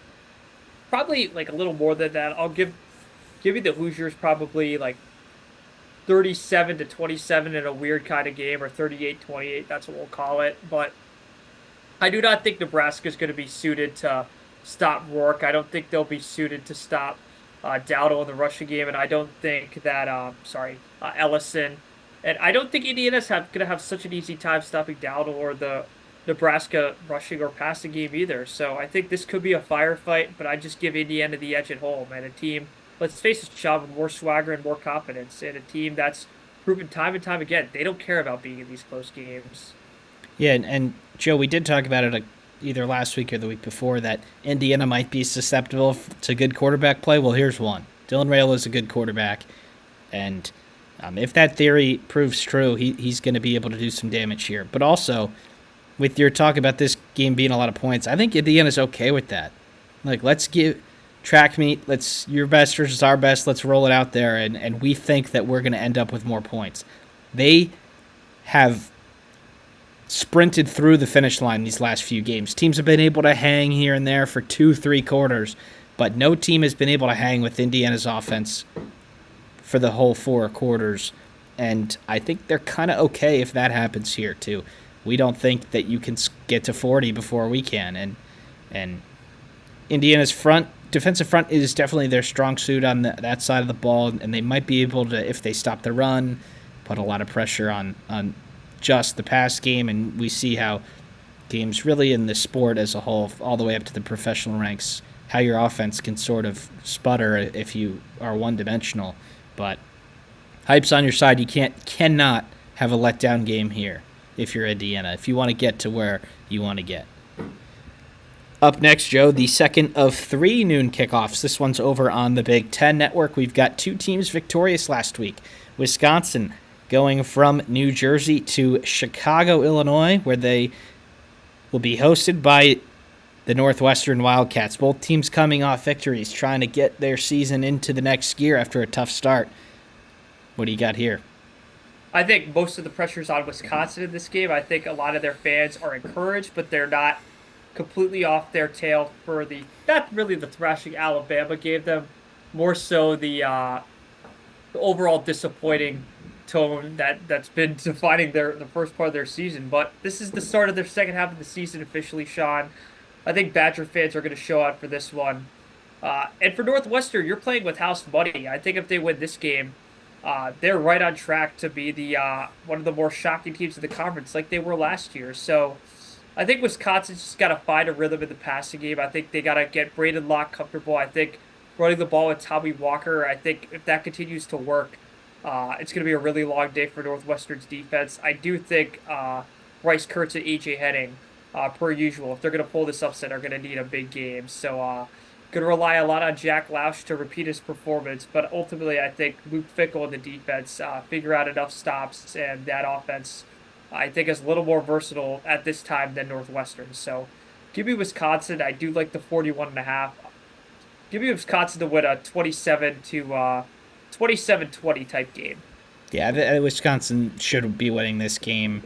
probably like a little more than that. I'll give you the Hoosiers probably like 37-27 in a weird kind of game, or 38-28. That's what we'll call it. But I do not think Nebraska is going to be suited to stop Rourke. I don't think they'll be suited to stop Dowdle in the rushing game, and I don't think that Ellison, and I don't think Indiana's going to have such an easy time stopping Dowdle or the Nebraska rushing or passing game either. So I think this could be a firefight, but I just give Indiana the edge at home, and a team, let's face it, Sean, with more swagger and more confidence, and a team that's proven time and time again they don't care about being in these close games. Yeah, and Joe, we did talk about it either last week or the week before that Indiana might be susceptible to good quarterback play. Well, here's one. Dylan Rail is a good quarterback, and if that theory proves true, he's going to be able to do some damage here. But also, with your talk about this game being a lot of points, I think Indiana's okay with that. Like, let's give track meet. Let's your best versus our best. Let's roll it out there, and we think that we're going to end up with more points. They have sprinted through the finish line these last few games. Teams have been able to hang here and there for 2-3 quarters, but no team has been able to hang with Indiana's offense for the whole 4 quarters. And I think they're kind of okay if that happens here too. We don't think that you can get to 40 before we can, and Indiana's defensive front is definitely their strong suit on that side of the ball, and they might be able to, if they stop the run, put a lot of pressure on just the pass game, and we see how games really in the sport as a whole, all the way up to the professional ranks, how your offense can sort of sputter if you are one-dimensional. But hype's on your side. You cannot have a letdown game here if you're Indiana, if you want to get to where you want to get. Up next, Joe, the second of 3 noon kickoffs. This one's over on the Big Ten Network. We've got 2 teams victorious last week. Wisconsin going from New Jersey to Chicago, Illinois, where they will be hosted by the Northwestern Wildcats. Both teams coming off victories, trying to get their season into the next gear after a tough start. What do you got here? I think most of the pressure's on Wisconsin in this game. I think a lot of their fans are encouraged, but they're not completely off their tail for not really the thrashing Alabama gave them, more so the overall disappointing tone that's been defining the first part of their season. But this is the start of their second half of the season officially, Sean. I think Badger fans are going to show out for this one. And for Northwestern, you're playing with house money. I think if they win this game, they're right on track to be the one of the more shocking teams in the conference, like they were last year. So I think Wisconsin's just got to find a rhythm in the passing game. I think they got to get Braden Locke comfortable. I think running the ball with Tommy Walker, I think if that continues to work, it's going to be a really long day for Northwestern's defense. I do think Bryce Kurtz and A.J. Henning, per usual, if they're going to pull this upset, are going to need a big game. So going to rely a lot on Jack Lausch to repeat his performance. But ultimately, I think Luke Fickell and the defense figure out enough stops, and that offense, I think, is a little more versatile at this time than Northwestern. So give me Wisconsin. I do like the 41.5. Give me Wisconsin to win a 27-20 type game. Yeah, Wisconsin should be winning this game.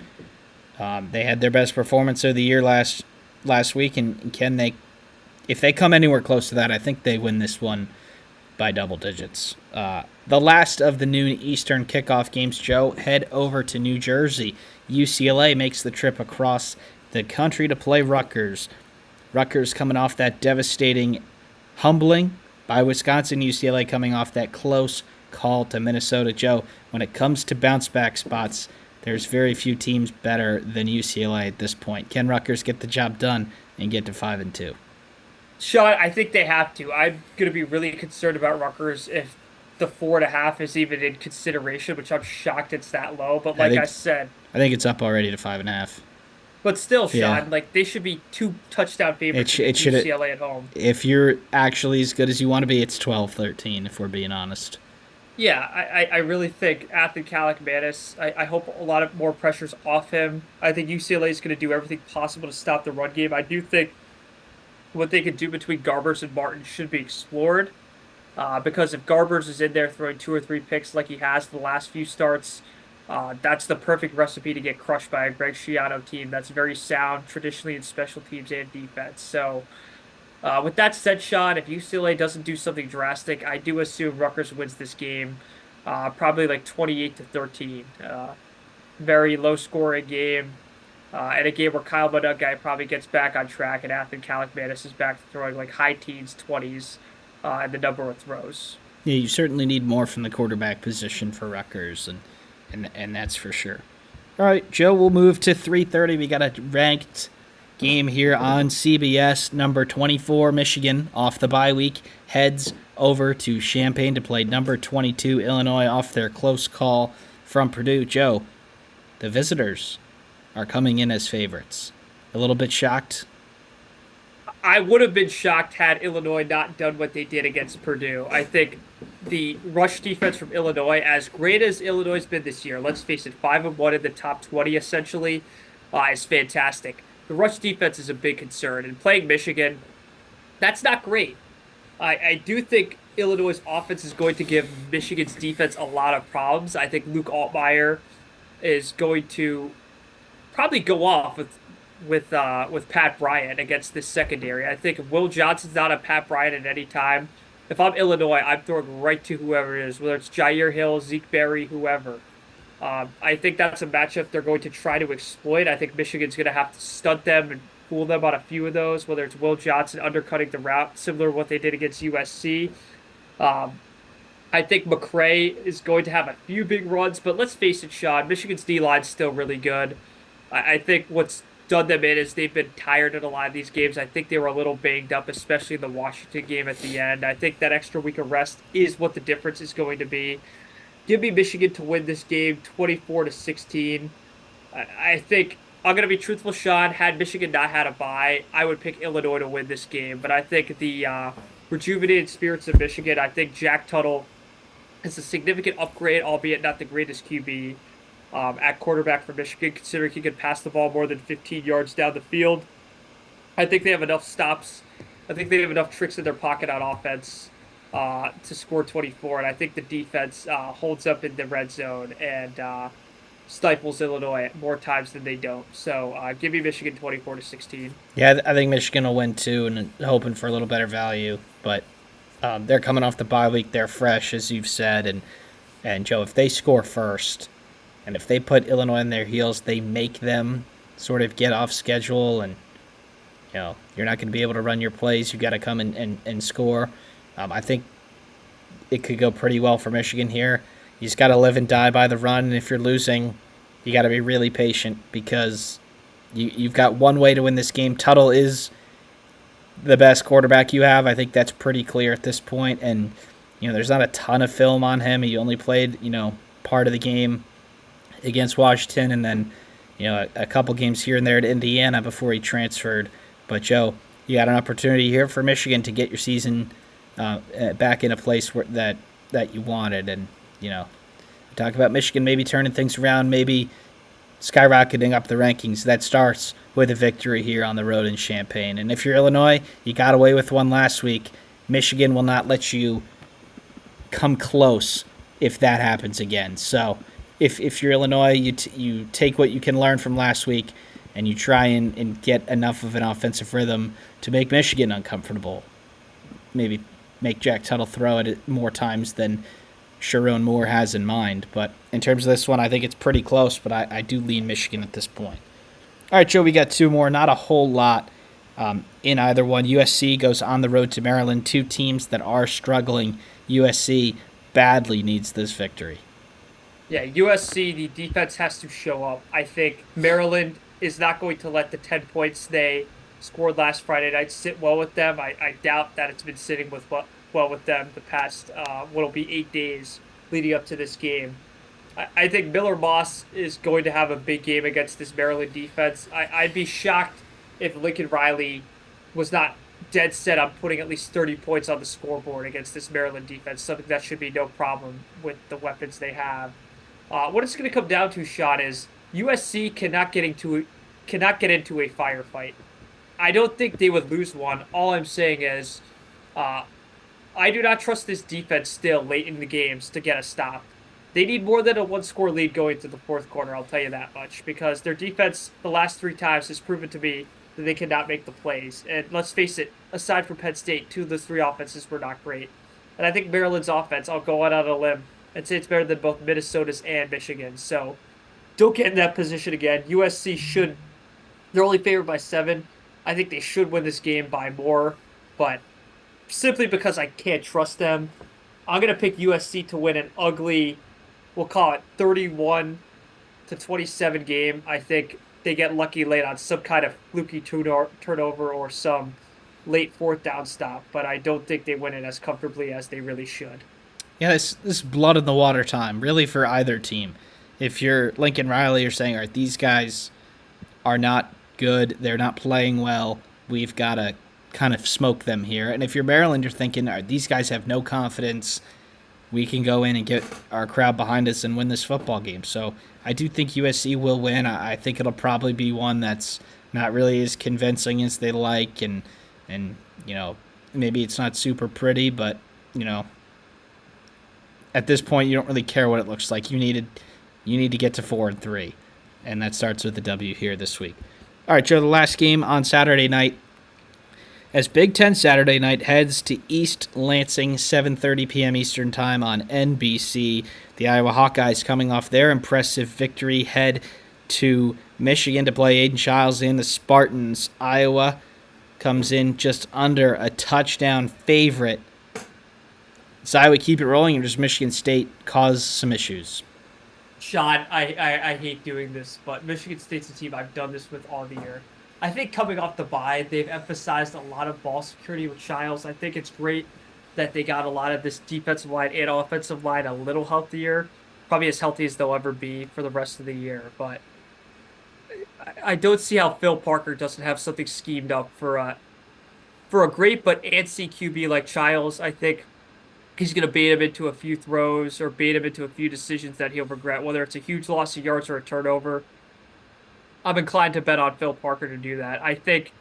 They had their best performance of the year last week, and if they come anywhere close to that, I think they win this one by double digits. The last of the noon Eastern kickoff games, Joe, head over to New Jersey. UCLA makes the trip across the country to play Rutgers. Rutgers coming off that devastating humbling by Wisconsin. UCLA coming off that close call to Minnesota. Joe, when it comes to bounce back spots, there's very few teams better than UCLA at this point. Can Rutgers get the job done and get to 5-2? Sean, I think they have to. I'm going to be really concerned about Rutgers if the 4.5 is even in consideration, which I'm shocked it's that low. But like I said, I think it's up already to 5.5. But still, Sean, like they should be 2 touchdown favorites for UCLA at home. If you're actually as good as you want to be, it's 12-13, if we're being honest. Yeah, I really think Anthony Kaliakmanis, I hope a lot of more pressure's off him. I think UCLA is going to do everything possible to stop the run game. I do think what they can do between Garbers and Martin should be explored. Because if Garbers is in there throwing 2 or 3 picks like he has the last few starts, That's the perfect recipe to get crushed by a Greg Schiano team that's very sound traditionally in special teams and defense. So, with that said, Sean, if UCLA doesn't do something drastic, I do assume Rutgers wins this game, probably like 28-13. Very low scoring game, and a game where Kyle Guy probably gets back on track, and Athan Kaliakmanis is back to throwing like high teens, 20s, and the number of throws. Yeah, you certainly need more from the quarterback position for Rutgers, and that's for sure. All right, Joe, we'll move to 3:30. We got a ranked game here on CBS. Number 24, Michigan, off the bye week, heads over to Champaign to play number 22, Illinois, off their close call from Purdue. Joe, the visitors are coming in as favorites. A little bit shocked. I would have been shocked had Illinois not done what they did against Purdue. I think the rush defense from Illinois, as great as Illinois has been this year, let's face it, 5-1 in the top 20 essentially, is fantastic. The rush defense is a big concern, and playing Michigan, that's not great. I do think Illinois' offense is going to give Michigan's defense a lot of problems. I think Luke Altmaier is going to probably go off with Pat Bryant against this secondary. I think if Will Johnson's not a Pat Bryant at any time, if I'm Illinois, I'm throwing right to whoever it is, whether it's Jair Hill, Zeke Berry, whoever. I think that's a matchup they're going to try to exploit. I think Michigan's going to have to stunt them and fool them on a few of those, whether it's Will Johnson undercutting the route, similar to what they did against USC. Um, I think McCray is going to have a few big runs, but let's face it, Sean, Michigan's D-line's still really good. I think what's done them in is they've been tired in a lot of these games. I think they were a little banged up, especially in the Washington game at the end. I think that extra week of rest is what the difference is going to be. Give me Michigan to win this game 24-16. I think I'm going to be truthful, Sean. Had Michigan not had a bye, I would pick Illinois to win this game. But I think the rejuvenated spirits of Michigan, I think Jack Tuttle is a significant upgrade, albeit not the greatest QB at quarterback for Michigan, considering he could pass the ball more than 15 yards down the field. I think they have enough stops. I think they have enough tricks in their pocket on offense to score 24, and I think the defense holds up in the red zone and stifles Illinois more times than they don't. So give me Michigan 24-16. Yeah, I think Michigan will win too, and hoping for a little better value. But they're coming off the bye week; they're fresh, as you've said, and Joe, if they score first, and if they put Illinois in their heels, they make them sort of get off schedule, and you're not going to be able to run your plays. You got to come and score. I think it could go pretty well for Michigan here. You just got to live and die by the run, and if you're losing, you got to be really patient because you've got one way to win this game. Tuttle is the best quarterback you have. I think that's pretty clear at this point, and there's not a ton of film on him. He only played part of the game against Washington, and then a couple games here and there to Indiana before he transferred. But Joe, you got an opportunity here for Michigan to get your season back in a place that you wanted, and talk about Michigan maybe turning things around, maybe skyrocketing up the rankings. That starts with a victory here on the road in Champaign. And if you're Illinois, you got away with one last week. Michigan will not let you come close if that happens again. So if you're Illinois, you take what you can learn from last week and you try and get enough of an offensive rhythm to make Michigan uncomfortable. Maybe make Jack Tuttle throw it more times than Sharon Moore has in mind. But in terms of this one, I think it's pretty close, but I do lean Michigan at this point. All right, Joe, we got two more. Not a whole lot in either one. USC goes on the road to Maryland. Two teams that are struggling. USC badly needs this victory. Yeah, USC, the defense has to show up. I think Maryland is not going to let the 10 points they scored last Friday night sit well with them. I doubt that it's been sitting well with them the past, what'll be 8 days leading up to this game. I think Miller Moss is going to have a big game against this Maryland defense. I'd be shocked if Lincoln Riley was not dead set on putting at least 30 points on the scoreboard against this Maryland defense, something that should be no problem with the weapons they have. What it's going to come down to, Sean, is USC cannot get into a firefight. I don't think they would lose one. All I'm saying is I do not trust this defense still late in the games to get a stop. They need more than a one-score lead going to the fourth quarter, I'll tell you that much, because their defense the last three times has proven to me that they cannot make the plays. And let's face it, aside from Penn State, two of those three offenses were not great. And I think Maryland's offense, I'll go out on a limb and say it's better than both Minnesota's and Michigan's. So don't get in that position again. USC should, they're only favored by 7. I think they should win this game by more, but simply because I can't trust them, I'm going to pick USC to win an ugly, we'll call it 31-27 game. I think they get lucky late on some kind of fluky turnover or some late fourth down stop, but I don't think they win it as comfortably as they really should. Yeah, this blood in the water time, really, for either team. If you're Lincoln Riley, you're saying, all right, these guys are not good, they're not playing well, we've got to kind of smoke them here. And if you're Maryland, you're thinking, all right, these guys have no confidence, we can go in and get our crowd behind us and win this football game. So I do think USC will win. I think it'll probably be one that's not really as convincing as they like, and maybe it's not super pretty, but you know at this point you don't really care what it looks like. You need to get to 4-3, and that starts with the W here this week. All right, Joe, the last game on Saturday night, as Big Ten Saturday night heads to East Lansing, 7:30 p.m. Eastern Time on NBC. The Iowa Hawkeyes, coming off their impressive victory, head to Michigan to play Aiden Childs in the Spartans. Iowa comes in just under a touchdown favorite. Does Iowa keep it rolling, or does Michigan State cause some issues? Sean, I hate doing this, but Michigan State's a team I've done this with all the year. I think coming off the bye, they've emphasized a lot of ball security with Childs. I think it's great that they got a lot of this defensive line and offensive line a little healthier, probably as healthy as they'll ever be for the rest of the year. But I don't see how Phil Parker doesn't have something schemed up for a great but antsy QB like Childs. I think he's going to bait him into a few throws or bait him into a few decisions that he'll regret, whether it's a huge loss of yards or a turnover. I'm inclined to bet on Phil Parker to do that. I think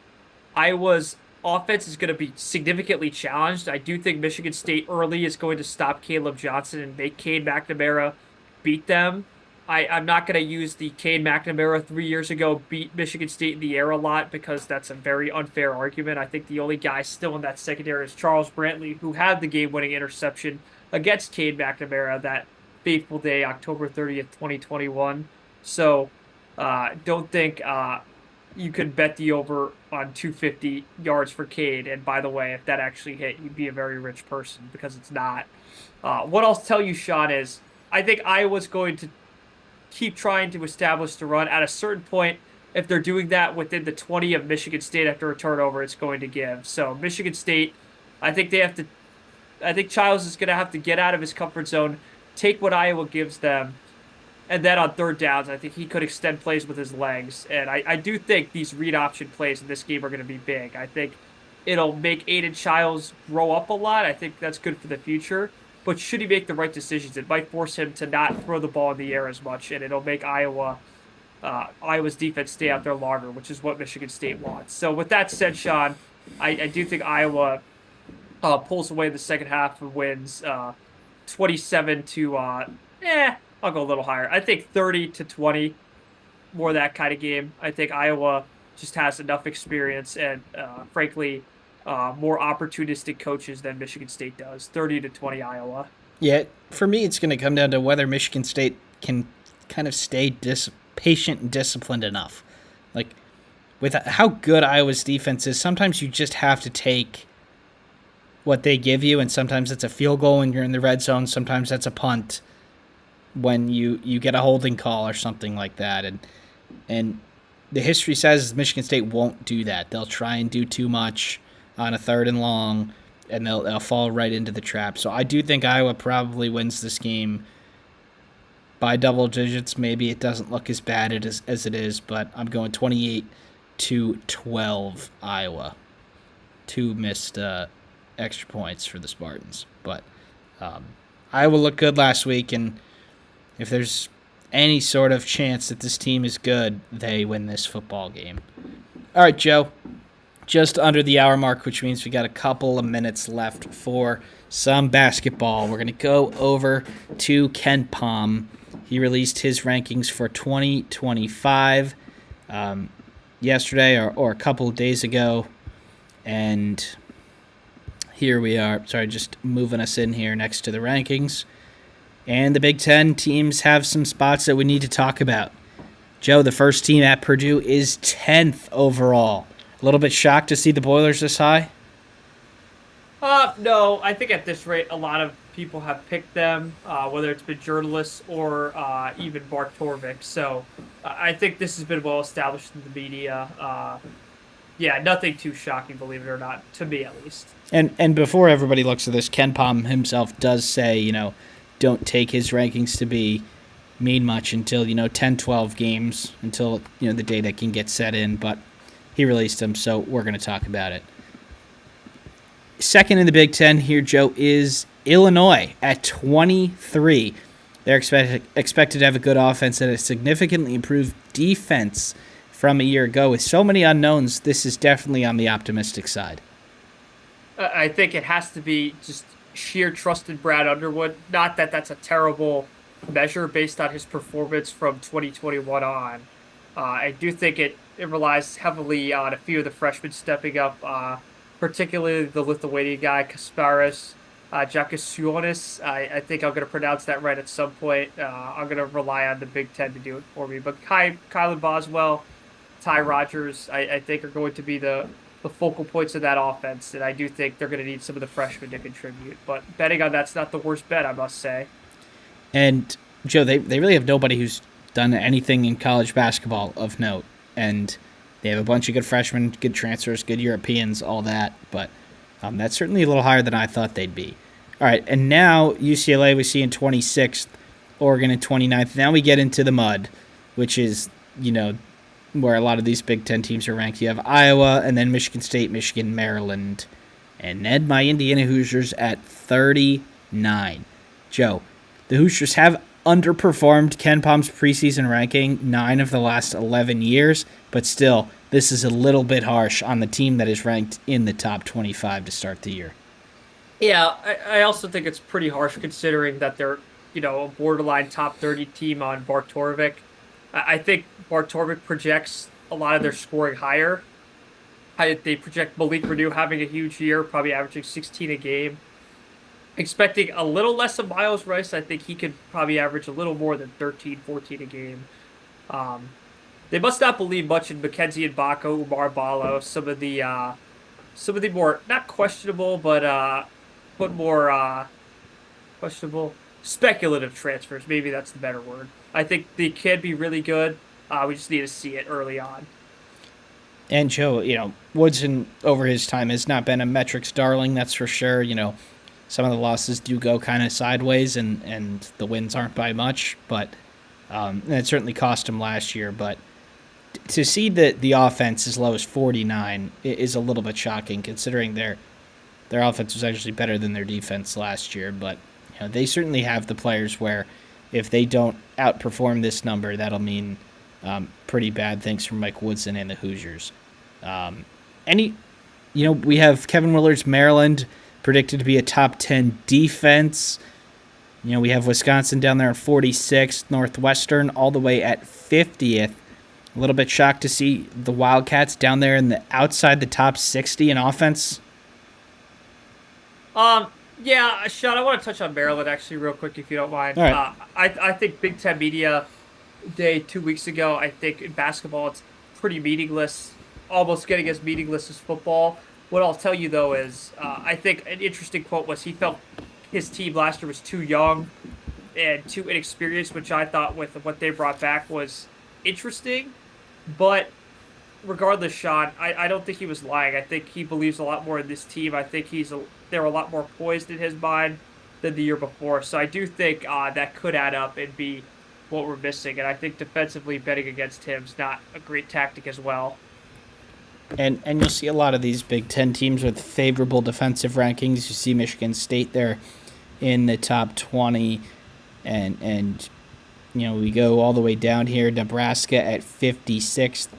Iowa's offense is going to be significantly challenged. I do think Michigan State early is going to stop Caleb Johnson and make Cade McNamara beat them. I'm not going to use the Cade McNamara 3 years ago beat Michigan State in the air a lot because that's a very unfair argument. I think the only guy still in that secondary is Charles Brantley, who had the game-winning interception against Cade McNamara that fateful day, October 30th, 2021. So don't think you could bet the over on 250 yards for Cade. And by the way, if that actually hit, you'd be a very rich person because it's not. What I'll tell you, Sean, is I think Iowa's going to keep trying to establish the run. At a certain point, if they're doing that within the 20 of Michigan State after a turnover, it's going to give. So Michigan State, I think they have to. I think Childs is going to have to get out of his comfort zone, take what Iowa gives them, and then on third downs, I think he could extend plays with his legs. And I do think these read option plays in this game are going to be big. I think it'll make Aiden Childs grow up a lot. I think that's good for the future. But should he make the right decisions, it might force him to not throw the ball in the air as much, and it'll make Iowa's defense stay out there longer, which is what Michigan State wants. So with that said, Sean, I do think Iowa pulls away the second half and wins 27 to I'll go a little higher. I think 30-20, more that kind of game. I think Iowa just has enough experience and frankly more opportunistic coaches than Michigan State does. 30-20 Iowa. Yeah, for me, it's going to come down to whether Michigan State can kind of stay patient and disciplined enough. Like, with how good Iowa's defense is, sometimes you just have to take what they give you, and sometimes it's a field goal when you're in the red zone. Sometimes that's a punt when you get a holding call or something like that. And the history says Michigan State won't do that. They'll try and do too much on a 3rd and long, and they'll fall right into the trap. So I do think Iowa probably wins this game by double digits. Maybe it doesn't look as bad as it is, but I'm going 28-12 Iowa. 2 missed extra points for the Spartans. But Iowa looked good last week, and if there's any sort of chance that this team is good, they win this football game. All right, Joe. Just under the hour mark, which means we got a couple of minutes left for some basketball. We're going to go over to Kenpom. He released his rankings for 2025 yesterday or a couple of days ago. And here we are. Sorry, just moving us in here next to the rankings. And the Big Ten teams have some spots that we need to talk about. Joe, the first team at Purdue is 10th overall. A little bit shocked to see the Boilers this high? No, I think at this rate, a lot of people have picked them, whether it's been journalists or even Mark Torvik. So I think this has been well established in the media. Yeah, nothing too shocking, believe it or not, to me at least. And before everybody looks at this, Kenpom himself does say, don't take his rankings to mean much until, 10, 12 games, until, the data can get set in. But he released them, so we're going to talk about it. Second in the Big Ten here, Joe, is Illinois at 23. They're expected to have a good offense and a significantly improved defense from a year ago. With so many unknowns, this is definitely on the optimistic side. I think it has to be just sheer trust in Brad Underwood. Not that that's a terrible measure based on his performance from 2021 on. I do think it relies heavily on a few of the freshmen stepping up, particularly the Lithuanian guy, Kasparas Jakasionis. I think I'm going to pronounce that right at some point. I'm going to rely on the Big Ten to do it for me. But Kylan Boswell, Ty Rogers, I think are going to be the focal points of that offense, and I do think they're going to need some of the freshmen to contribute. But betting on that's not the worst bet, I must say. And, Joe, they really have nobody who's done anything in college basketball of note. And they have a bunch of good freshmen, good transfers, good Europeans, all that. But that's certainly a little higher than I thought they'd be. All right, and now UCLA we see in 26th, Oregon in 29th. Now we get into the mud, which is, where a lot of these Big Ten teams are ranked. You have Iowa, and then Michigan State, Michigan, Maryland, and then my Indiana Hoosiers at 39. Joe, the Hoosiers have underperformed Kenpom's preseason ranking 9 of the last 11 years, but still, this is a little bit harsh on the team that is ranked in the top 25 to start the year. Yeah, I also think it's pretty harsh considering that they're, a borderline top 30 team on Bart Torvik. I think Bart Torvik projects a lot of their scoring higher. They project Malik Renew having a huge year, probably averaging 16 a game. Expecting a little less of Miles Rice. I think he could probably average a little more than 13, 14 a game. They must not believe much in Mackenzie Mbako, Umar Ballo, some of the more not questionable, but more questionable speculative transfers. Maybe that's the better word. I think they can be really good. We just need to see it early on. And Joe, Woodson over his time has not been a metrics darling, that's for sure. Some of the losses do go kind of sideways, and the wins aren't by much, but it certainly cost him last year. But to see the offense as low as 49 is a little bit shocking, considering their offense was actually better than their defense last year. But they certainly have the players where if they don't outperform this number, that'll mean pretty bad things for Mike Woodson and the Hoosiers. We have Kevin Willard's Maryland predicted to be a top 10 defense. We have Wisconsin down there at 46th, Northwestern all the way at 50th. A little bit shocked to see the Wildcats down there outside the top 60 in offense. Yeah, Sean, I want to touch on Maryland actually real quick if you don't mind. All right. I think Big Ten Media Day 2 weeks ago, I think in basketball it's pretty meaningless, almost getting as meaningless as football. What I'll tell you, though, is I think an interesting quote was he felt his team last year was too young and too inexperienced, which I thought with what they brought back was interesting. But regardless, Sean, I don't think he was lying. I think he believes a lot more in this team. I think they're a lot more poised in his mind than the year before. So I do think that could add up and be what we're missing. And I think defensively betting against him is not a great tactic as well. And you'll see a lot of these Big Ten teams with favorable defensive rankings. You see Michigan State there in the top 20, and we go all the way down here. Nebraska at 56th.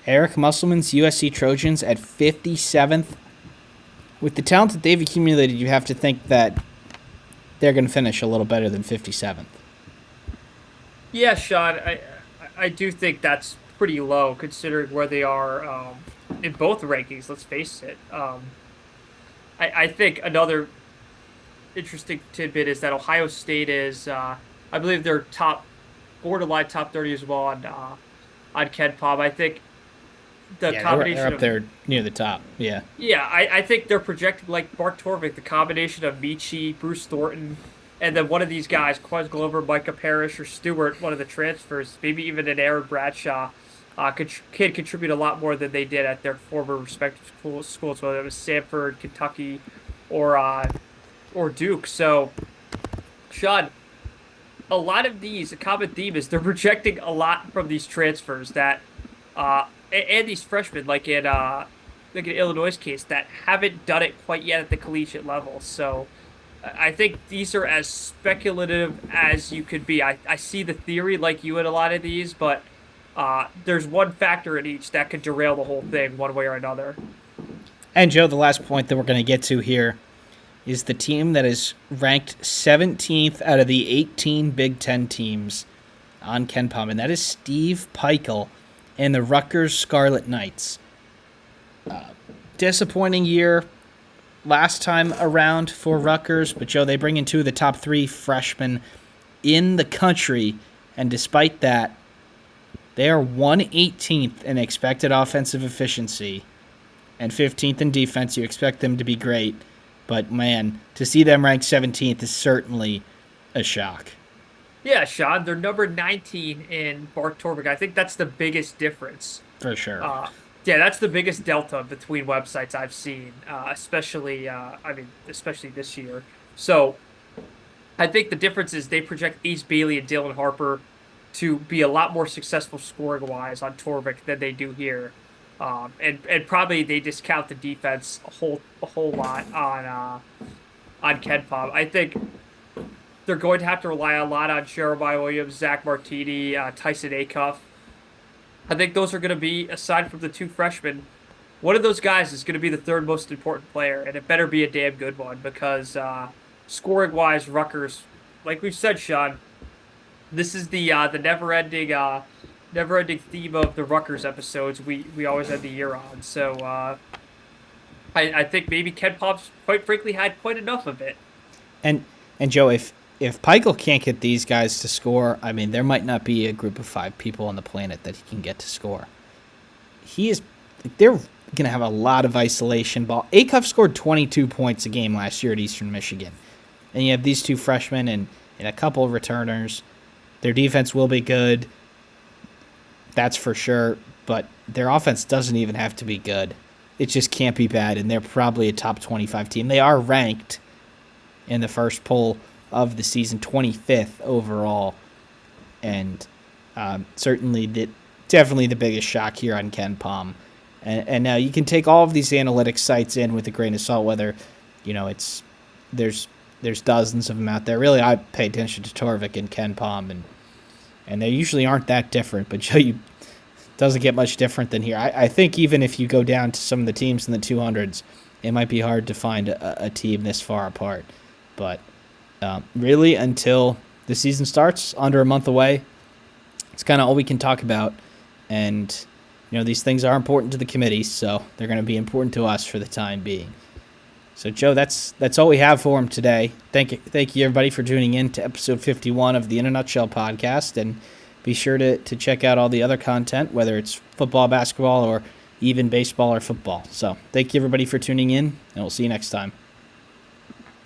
Eric Musselman's USC Trojans at 57th. With the talent that they've accumulated, you have to think that they're going to finish a little better than 57th. Yeah, Sean, I do think that's pretty low considering where they are in both rankings. Let's face it. I think another interesting tidbit is that Ohio State is, I believe they're borderline top 30 as well on Kenpom. I think the Yeah, they're combination up of there near the top. Yeah. yeah, I think they're projected like Mark Torvik, the combination of Michi, Bruce Thornton, and then one of these guys, Quez Glover, Micah Parrish, or Stewart, one of the transfers, maybe even an Aaron Bradshaw, can contribute a lot more than they did at their former respective schools, whether it was Samford, Kentucky, or Duke. So, Sean, a lot of these, a common theme is they're projecting a lot from these transfers that, and these freshmen, like in Illinois' case, that haven't done it quite yet at the collegiate level. So I think these are as speculative as you could be. I see the theory like you in a lot of these, but there's one factor in each that could derail the whole thing one way or another. And Joe, the last point that we're going to get to here is the team that is ranked 17th out of the 18 Big Ten teams on Kenpom, and that is Steve Peichel and the Rutgers Scarlet Knights. Disappointing year last time around for Rutgers, but Joe, they bring in two of the top three freshmen in the country, and despite that, they are 118th in expected offensive efficiency and 15th in defense. You expect them to be great, but man, to see them ranked 17th is certainly a shock. Yeah, Sean, they're number 19 in Mark Torvik. I think that's the biggest difference. For sure. Yeah, that's the biggest delta between websites I've seen, especially this year. So I think the difference is they project Ace Bailey and Dylan Harper to be a lot more successful scoring wise on Torvik than they do here, and probably they discount the defense a whole lot on Kenpom. I think they're going to have to rely a lot on Jeremiah Williams, Zach Martini, Tyson Acuff. I think those are going to be, aside from the two freshmen, one of those guys is going to be the third most important player, and it better be a damn good one because scoring-wise, Rutgers, like we've said, Sean, this is the never-ending theme of the Rutgers episodes we always end the year on. So I think maybe Kenpom's, quite frankly, had quite enough of it. And Joe, if Peichel can't get these guys to score, I mean, there might not be a group of 5 people on the planet that he can get to score. They're going to have a lot of isolation ball. Acuff scored 22 points a game last year at Eastern Michigan. And you have these two freshmen and a couple of returners. Their defense will be good. That's for sure. But their offense doesn't even have to be good. It just can't be bad, and they're probably a top 25 team. They are ranked in the first poll of the season, 25th overall, and definitely the biggest shock here on Kenpom. And now you can take all of these analytics sites in with a grain of salt, whether there's dozens of them out there. Really, I pay attention to Torvik and Kenpom, and they usually aren't that different, but doesn't get much different than here. I think even if you go down to some of the teams in the 200s, it might be hard to find a team this far apart. But really, until the season starts, under a month away, it's kind of all we can talk about. And, these things are important to the committees, so they're going to be important to us for the time being. So, Joe, that's all we have for him today. Thank you, everybody, for tuning in to episode 51 of the In a Nutshell podcast. And be sure to check out all the other content, whether it's football, basketball, or even baseball or football. So thank you, everybody, for tuning in, and we'll see you next time.